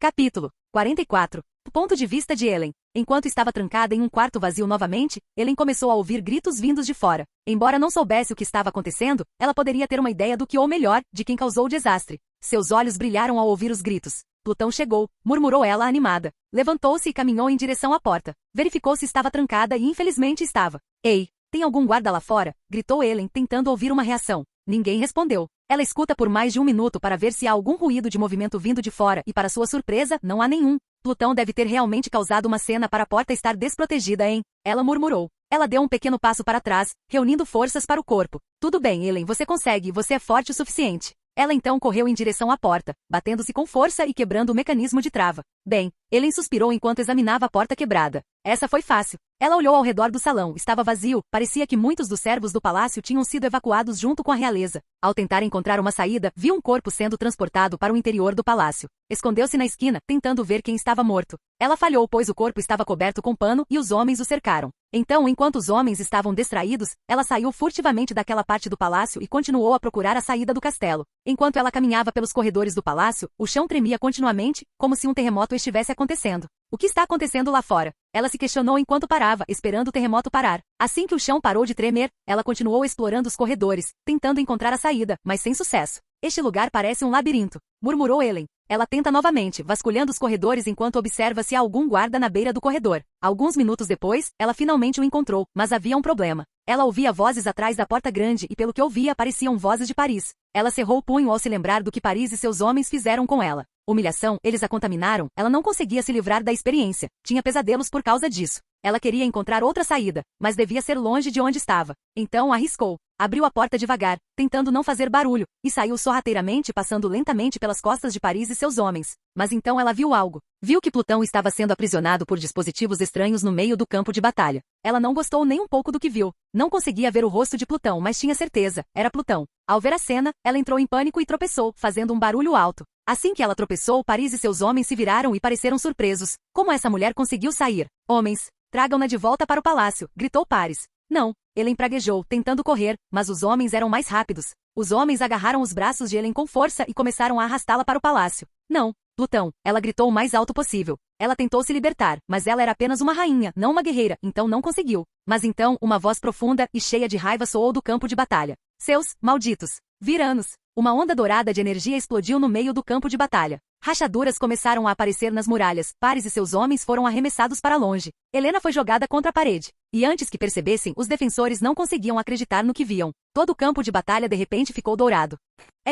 Capítulo 44. Do ponto de vista de Ellen. Enquanto estava trancada em um quarto vazio novamente, Ellen começou a ouvir gritos vindos de fora. Embora não soubesse o que estava acontecendo, ela poderia ter uma ideia do que ou melhor, de quem causou o desastre. Seus olhos brilharam ao ouvir os gritos. Plutão chegou, murmurou ela animada. Levantou-se e caminhou em direção à porta. Verificou se estava trancada e infelizmente estava. Ei, tem algum guarda lá fora? Gritou Ellen, tentando ouvir uma reação. Ninguém respondeu. Ela escuta por mais de um minuto para ver se há algum ruído de movimento vindo de fora e para sua surpresa, não há nenhum. Plutão deve ter realmente causado uma cena para a porta estar desprotegida, hein? Ela murmurou. Ela deu um pequeno passo para trás, reunindo forças para o corpo. Tudo bem, Ellen, você consegue, você é forte o suficiente. Ela então correu em direção à porta, batendo-se com força e quebrando o mecanismo de trava. Bem, Ellen suspirou enquanto examinava a porta quebrada. Essa foi fácil. Ela olhou ao redor do salão, estava vazio, parecia que muitos dos servos do palácio tinham sido evacuados junto com a realeza. Ao tentar encontrar uma saída, viu um corpo sendo transportado para o interior do palácio. Escondeu-se na esquina, tentando ver quem estava morto. Ela falhou pois o corpo estava coberto com pano e os homens o cercaram. Então, enquanto os homens estavam distraídos, ela saiu furtivamente daquela parte do palácio e continuou a procurar a saída do castelo. Enquanto ela caminhava pelos corredores do palácio, o chão tremia continuamente, como se um terremoto estivesse acontecendo. O que está acontecendo lá fora? Ela se questionou enquanto parava, esperando o terremoto parar. Assim que o chão parou de tremer, ela continuou explorando os corredores, tentando encontrar a saída, mas sem sucesso. Este lugar parece um labirinto, murmurou Ellen. Ela tenta novamente, vasculhando os corredores enquanto observa se há algum guarda na beira do corredor. Alguns minutos depois, ela finalmente o encontrou, mas havia um problema. Ela ouvia vozes atrás da porta grande e pelo que ouvia pareciam vozes de Paris. Ela cerrou o punho ao se lembrar do que Paris e seus homens fizeram com ela. Humilhação, eles a contaminaram, ela não conseguia se livrar da experiência. Tinha pesadelos por causa disso. Ela queria encontrar outra saída, mas devia ser longe de onde estava. Então arriscou. Abriu a porta devagar, tentando não fazer barulho, e saiu sorrateiramente passando lentamente pelas costas de Paris e seus homens. Mas então ela viu algo. Viu que Plutão estava sendo aprisionado por dispositivos estranhos no meio do campo de batalha. Ela não gostou nem um pouco do que viu. Não conseguia ver o rosto de Plutão, mas tinha certeza, era Plutão. Ao ver a cena, ela entrou em pânico e tropeçou, fazendo um barulho alto. Assim que ela tropeçou, Paris e seus homens se viraram e pareceram surpresos. Como essa mulher conseguiu sair? Homens, tragam-na de volta para o palácio, gritou Paris. Não, Ellen praguejou, tentando correr, mas os homens eram mais rápidos. Os homens agarraram os braços de Ellen com força e começaram a arrastá-la para o palácio. Não, Plutão, ela gritou o mais alto possível. Ela tentou se libertar, mas ela era apenas uma rainha, não uma guerreira, então não conseguiu. Mas então, uma voz profunda e cheia de raiva soou do campo de batalha. Seus, malditos, viranos! Uma onda dourada de energia explodiu no meio do campo de batalha. Rachaduras começaram a aparecer nas muralhas, Paris e seus homens foram arremessados para longe. Helena foi jogada contra a parede. E antes que percebessem, os defensores não conseguiam acreditar no que viam. Todo o campo de batalha de repente ficou dourado.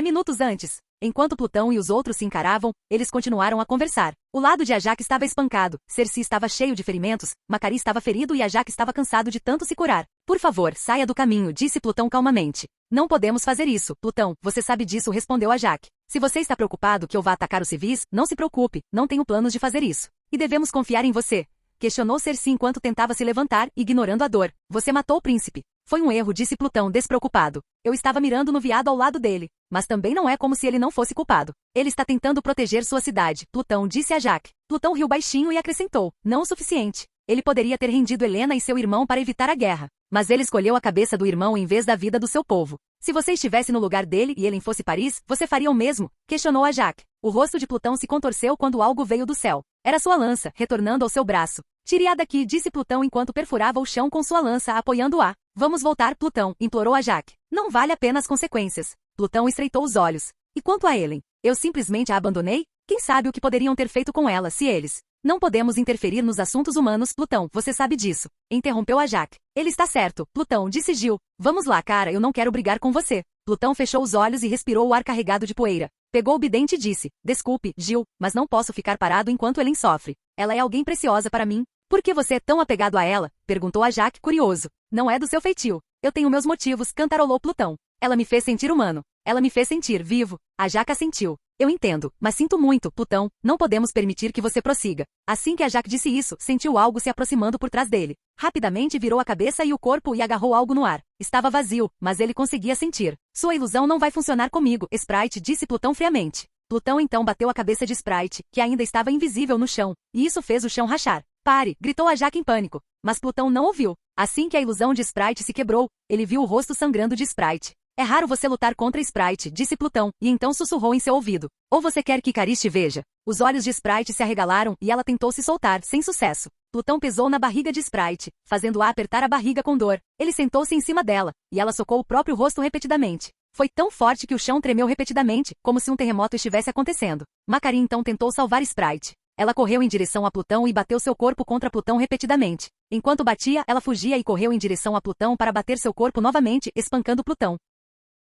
Minutos antes, enquanto Plutão e os outros se encaravam, eles continuaram a conversar. O lado de Ajak estava espancado, Cersei estava cheio de ferimentos, Macari estava ferido e Ajak estava cansado de tanto se curar. Por favor, saia do caminho, disse Plutão calmamente. Não podemos fazer isso, Plutão, você sabe disso, respondeu Ajak. Se você está preocupado que eu vá atacar os civis, não se preocupe, não tenho planos de fazer isso. E devemos confiar em você. Questionou Cersei enquanto tentava se levantar, ignorando a dor. Você matou o príncipe. Foi um erro, disse Plutão despreocupado. Eu estava mirando no veado ao lado dele. Mas também não é como se ele não fosse culpado. Ele está tentando proteger sua cidade, Plutão disse a Ajak. Plutão riu baixinho e acrescentou, não o suficiente. Ele poderia ter rendido Helena e seu irmão para evitar a guerra. Mas ele escolheu a cabeça do irmão em vez da vida do seu povo. Se você estivesse no lugar dele e ele fosse Paris, você faria o mesmo? Questionou Ajak. O rosto de Plutão se contorceu quando algo veio do céu. Era sua lança, retornando ao seu braço. Tire-a daqui, disse Plutão enquanto perfurava o chão com sua lança apoiando-a. Vamos voltar, Plutão, implorou Ajak. Não vale a pena as consequências. Plutão estreitou os olhos. E quanto a Ellen? Eu simplesmente a abandonei? Quem sabe o que poderiam ter feito com ela se eles... Não podemos interferir nos assuntos humanos, Plutão, você sabe disso. Interrompeu Ajak. Ele está certo, Plutão, disse Gil. Vamos lá, cara, eu não quero brigar com você. Plutão fechou os olhos e respirou o ar carregado de poeira. Pegou o bidente e disse, desculpe, Gil, mas não posso ficar parado enquanto Ellen sofre. Ela é alguém preciosa para mim. Por que você é tão apegado a ela? Perguntou Ajak, curioso. Não é do seu feitio. Eu tenho meus motivos, cantarolou Plutão. Ela me fez sentir humano. Ela me fez sentir vivo. Ajak assentiu. Eu entendo, mas sinto muito, Plutão, não podemos permitir que você prossiga. Assim que Ajak disse isso, sentiu algo se aproximando por trás dele. Rapidamente virou a cabeça e o corpo e agarrou algo no ar. Estava vazio, mas ele conseguia sentir. Sua ilusão não vai funcionar comigo, Sprite, disse Plutão friamente. Plutão então bateu a cabeça de Sprite, que ainda estava invisível no chão, e isso fez o chão rachar. Pare, gritou Ajak em pânico. Mas Plutão não ouviu. Assim que a ilusão de Sprite se quebrou, ele viu o rosto sangrando de Sprite. É raro você lutar contra Sprite, disse Plutão, e então sussurrou em seu ouvido. Ou você quer que Icaris te veja? Os olhos de Sprite se arregalaram e ela tentou se soltar, sem sucesso. Plutão pesou na barriga de Sprite, fazendo-a apertar a barriga com dor. Ele sentou-se em cima dela, e ela socou o próprio rosto repetidamente. Foi tão forte que o chão tremeu repetidamente, como se um terremoto estivesse acontecendo. Macari então tentou salvar Sprite. Ela correu em direção a Plutão e bateu seu corpo contra Plutão repetidamente. Enquanto batia, ela fugia e correu em direção a Plutão para bater seu corpo novamente, espancando Plutão.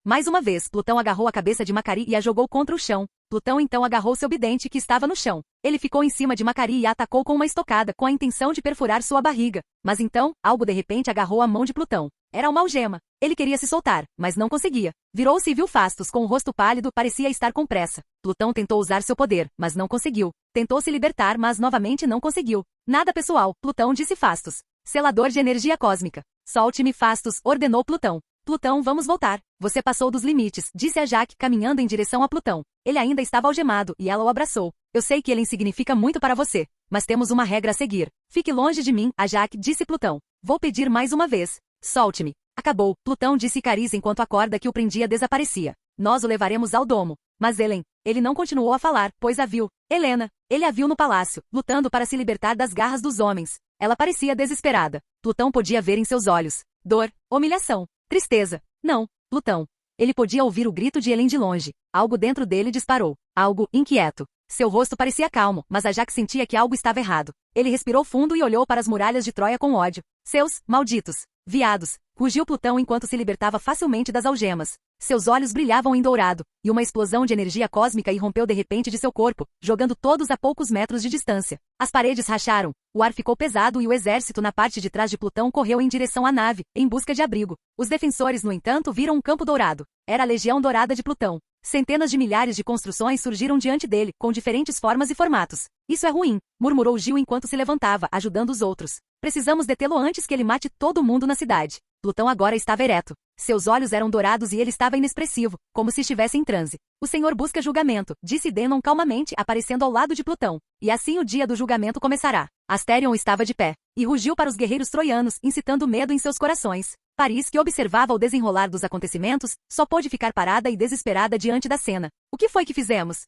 Mais uma vez, Plutão agarrou a cabeça de Macari e a jogou contra o chão. Plutão então agarrou seu bidente que estava no chão. Ele ficou em cima de Macari e a atacou com uma estocada, com a intenção de perfurar sua barriga. Mas então, algo de repente agarrou a mão de Plutão. Era uma algema. Ele queria se soltar, mas não conseguia. Virou-se e viu Fastos com o rosto pálido, parecia estar com pressa. Plutão tentou usar seu poder, mas não conseguiu. Tentou se libertar, mas novamente não conseguiu. Nada pessoal, Plutão disse Fastos. Selador de energia cósmica. Solte-me, Fastos, ordenou Plutão. Plutão, vamos voltar. Você passou dos limites, disse a Jaque, caminhando em direção a Plutão. Ele ainda estava algemado, e ela o abraçou. Eu sei que ele significa muito para você, mas temos uma regra a seguir. Fique longe de mim, a Jaque, disse Plutão. Vou pedir mais uma vez. Solte-me. Acabou, Plutão disse Icaris enquanto a corda que o prendia desaparecia. Nós o levaremos ao domo. Mas ele não continuou a falar, pois a viu. Ele a viu no palácio, lutando para se libertar das garras dos homens. Ela parecia desesperada. Plutão podia ver em seus olhos. Dor, humilhação, tristeza. Não, Plutão. Ele podia ouvir o grito de Helen de longe. Algo dentro dele disparou. Algo inquieto. Seu rosto parecia calmo, mas a Jaque sentia que algo estava errado. Ele respirou fundo e olhou para as muralhas de Troia com ódio. Seus malditos viados! Rugiu Plutão enquanto se libertava facilmente das algemas. Seus olhos brilhavam em dourado, e uma explosão de energia cósmica irrompeu de repente de seu corpo, jogando todos a poucos metros de distância. As paredes racharam, o ar ficou pesado e o exército na parte de trás de Plutão correu em direção à nave, em busca de abrigo. Os defensores, no entanto, viram um campo dourado. Era a Legião Dourada de Plutão. Centenas de milhares de construções surgiram diante dele, com diferentes formas e formatos. Isso é ruim, murmurou Gil enquanto se levantava, ajudando os outros. Precisamos detê-lo antes que ele mate todo mundo na cidade. Plutão agora estava ereto. Seus olhos eram dourados e ele estava inexpressivo, como se estivesse em transe. O Senhor busca julgamento, disse Denon calmamente, aparecendo ao lado de Plutão. E assim o dia do julgamento começará. Asterion estava de pé, e rugiu para os guerreiros troianos, incitando medo em seus corações. Paris, que observava o desenrolar dos acontecimentos, só pôde ficar parada e desesperada diante da cena. O que foi que fizemos?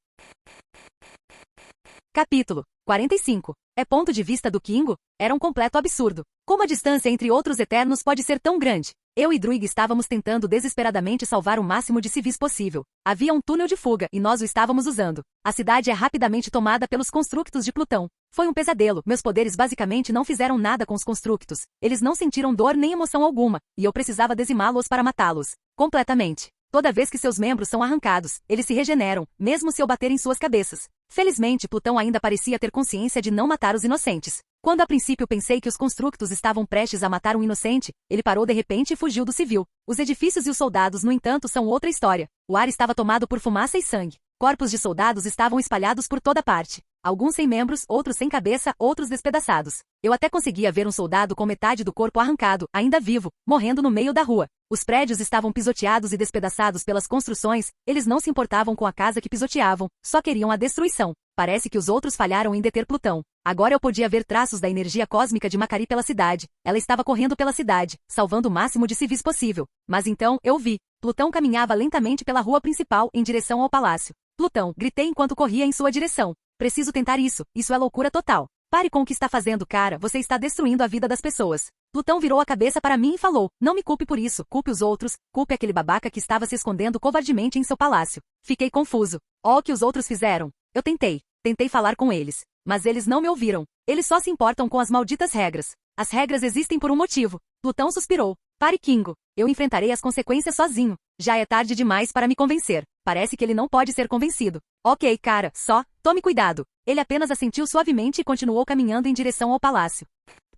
Capítulo 45. É ponto de vista do Kingo? Era um completo absurdo. Como a distância entre outros Eternos pode ser tão grande? Eu e Druig estávamos tentando desesperadamente salvar o máximo de civis possível. Havia um túnel de fuga e nós o estávamos usando. A cidade é rapidamente tomada pelos constructos de Plutão. Foi um pesadelo. Meus poderes basicamente não fizeram nada com os constructos. Eles não sentiram dor nem emoção alguma, e eu precisava dizimá-los para matá-los. Completamente. Toda vez que seus membros são arrancados, eles se regeneram, mesmo se eu bater em suas cabeças. Felizmente, Plutão ainda parecia ter consciência de não matar os inocentes. Quando a princípio pensei que os constructos estavam prestes a matar um inocente, ele parou de repente e fugiu do civil. Os edifícios e os soldados, no entanto, são outra história. O ar estava tomado por fumaça e sangue. Corpos de soldados estavam espalhados por toda parte. Alguns sem membros, outros sem cabeça, outros despedaçados. Eu até conseguia ver um soldado com metade do corpo arrancado, ainda vivo, morrendo no meio da rua. Os prédios estavam pisoteados e despedaçados pelas construções, eles não se importavam com a casa que pisoteavam, só queriam a destruição. Parece que os outros falharam em deter Plutão. Agora eu podia ver traços da energia cósmica de Macari pela cidade. Ela estava correndo pela cidade, salvando o máximo de civis possível. Mas então, eu vi. Plutão caminhava lentamente pela rua principal em direção ao palácio. Plutão, gritei enquanto corria em sua direção. Preciso tentar isso é loucura total. Pare com o que está fazendo, cara, você está destruindo a vida das pessoas. Plutão virou a cabeça para mim e falou, não me culpe por isso, culpe os outros, culpe aquele babaca que estava se escondendo covardemente em seu palácio. Fiquei confuso. O que os outros fizeram? Eu tentei falar com eles. Mas eles não me ouviram. Eles só se importam com as malditas regras. As regras existem por um motivo. Plutão suspirou. Pare, Kingo. Eu enfrentarei as consequências sozinho. Já é tarde demais para me convencer. Parece que ele não pode ser convencido. Ok, cara, só, tome cuidado. Ele apenas assentiu suavemente e continuou caminhando em direção ao palácio.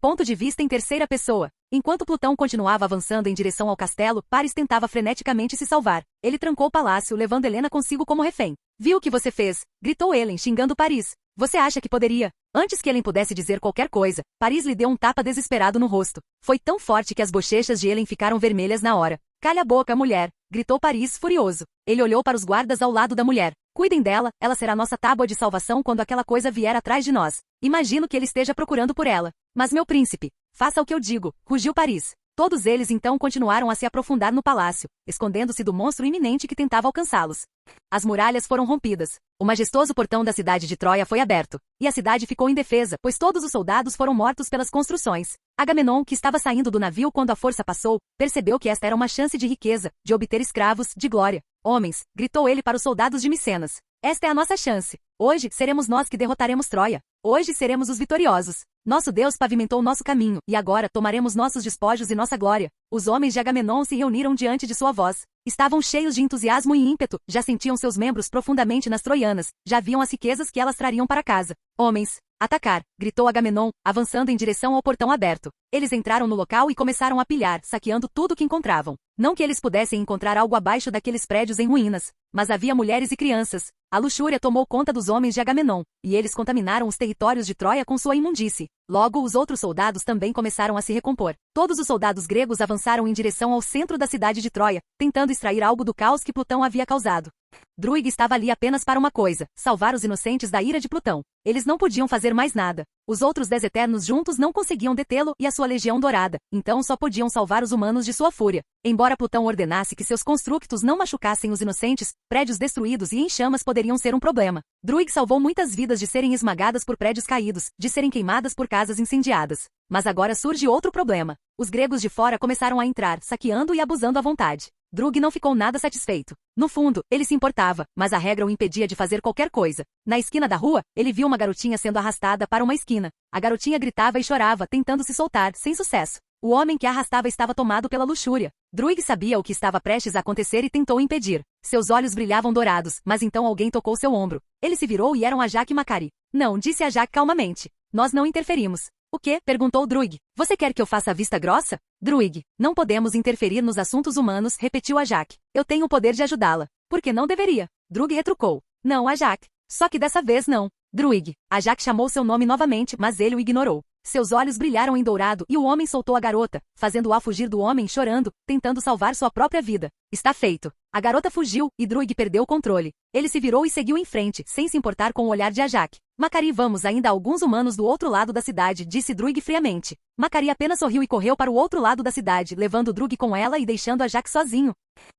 Ponto de vista em terceira pessoa. Enquanto Plutão continuava avançando em direção ao castelo, Paris tentava freneticamente se salvar. Ele trancou o palácio, levando Helena consigo como refém. Viu o que você fez? Gritou Helen, xingando Paris. Você acha que poderia? Antes que Helen pudesse dizer qualquer coisa, Paris lhe deu um tapa desesperado no rosto. Foi tão forte que as bochechas de Helen ficaram vermelhas na hora. Calha a boca, mulher! Gritou Paris, furioso. Ele olhou para os guardas ao lado da mulher. Cuidem dela, ela será nossa tábua de salvação quando aquela coisa vier atrás de nós. Imagino que ele esteja procurando por ela. Mas meu príncipe, faça o que eu digo, rugiu Paris. Todos eles então continuaram a se aprofundar no palácio, escondendo-se do monstro iminente que tentava alcançá-los. As muralhas foram rompidas. O majestoso portão da cidade de Troia foi aberto, e a cidade ficou indefesa, pois todos os soldados foram mortos pelas construções. Agamenon, que estava saindo do navio quando a força passou, percebeu que esta era uma chance de riqueza, de obter escravos, de glória. Homens, gritou ele para os soldados de Micenas. Esta é a nossa chance. Hoje, seremos nós que derrotaremos Troia. Hoje seremos os vitoriosos. Nosso Deus pavimentou nosso caminho, e agora tomaremos nossos despojos e nossa glória. Os homens de Agamenon se reuniram diante de sua voz. Estavam cheios de entusiasmo e ímpeto, já sentiam seus membros profundamente nas troianas, já viam as riquezas que elas trariam para casa. Homens, atacar! Gritou Agamenon, avançando em direção ao portão aberto. Eles entraram no local e começaram a pilhar, saqueando tudo o que encontravam. Não que eles pudessem encontrar algo abaixo daqueles prédios em ruínas, mas havia mulheres e crianças. A luxúria tomou conta dos homens de Agamenon, e eles contaminaram os territórios de Troia com sua imundície. Logo, os outros soldados também começaram a se recompor. Todos os soldados gregos avançaram em direção ao centro da cidade de Troia, tentando extrair algo do caos que Plutão havia causado. Druig estava ali apenas para uma coisa: salvar os inocentes da ira de Plutão. Eles não podiam fazer mais nada. Os outros 10 Eternos juntos não conseguiam detê-lo e a sua legião dourada, então só podiam salvar os humanos de sua fúria. Embora Plutão ordenasse que seus constructos não machucassem os inocentes, prédios destruídos e em chamas poderiam ser um problema. Druig salvou muitas vidas de serem esmagadas por prédios caídos, de serem queimadas por casas incendiadas. Mas agora surge outro problema. Os gregos de fora começaram a entrar, saqueando e abusando à vontade. Druig não ficou nada satisfeito. No fundo, ele se importava, mas a regra o impedia de fazer qualquer coisa. Na esquina da rua, ele viu uma garotinha sendo arrastada para uma esquina. A garotinha gritava e chorava, tentando se soltar, sem sucesso. O homem que a arrastava estava tomado pela luxúria. Druig sabia o que estava prestes a acontecer e tentou impedir. Seus olhos brilhavam dourados, mas então alguém tocou seu ombro. Ele se virou e eram a Jaque e Macari. Não, disse a Jaque calmamente. Nós não interferimos. O quê? Perguntou Druig. Você quer que eu faça a vista grossa? Druig, não podemos interferir nos assuntos humanos, repetiu a Jaque. Eu tenho o poder de ajudá-la. Por que não deveria? Druig retrucou. Não, a Jaque. Só que dessa vez não. Druig. A Jaque chamou seu nome novamente, mas ele o ignorou. Seus olhos brilharam em dourado e o homem soltou a garota, fazendo-a fugir do homem chorando, tentando salvar sua própria vida. Está feito. A garota fugiu e Druig perdeu o controle. Ele se virou e seguiu em frente, sem se importar com o olhar de Ajak. Macari, vamos, ainda há alguns humanos do outro lado da cidade, disse Druig friamente. Macari apenas sorriu e correu para o outro lado da cidade, levando Druig com ela e deixando Ajak sozinho.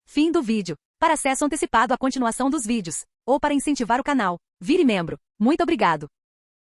Fim do vídeo. Para acesso antecipado à continuação dos vídeos, ou para incentivar o canal, vire membro. Muito obrigado.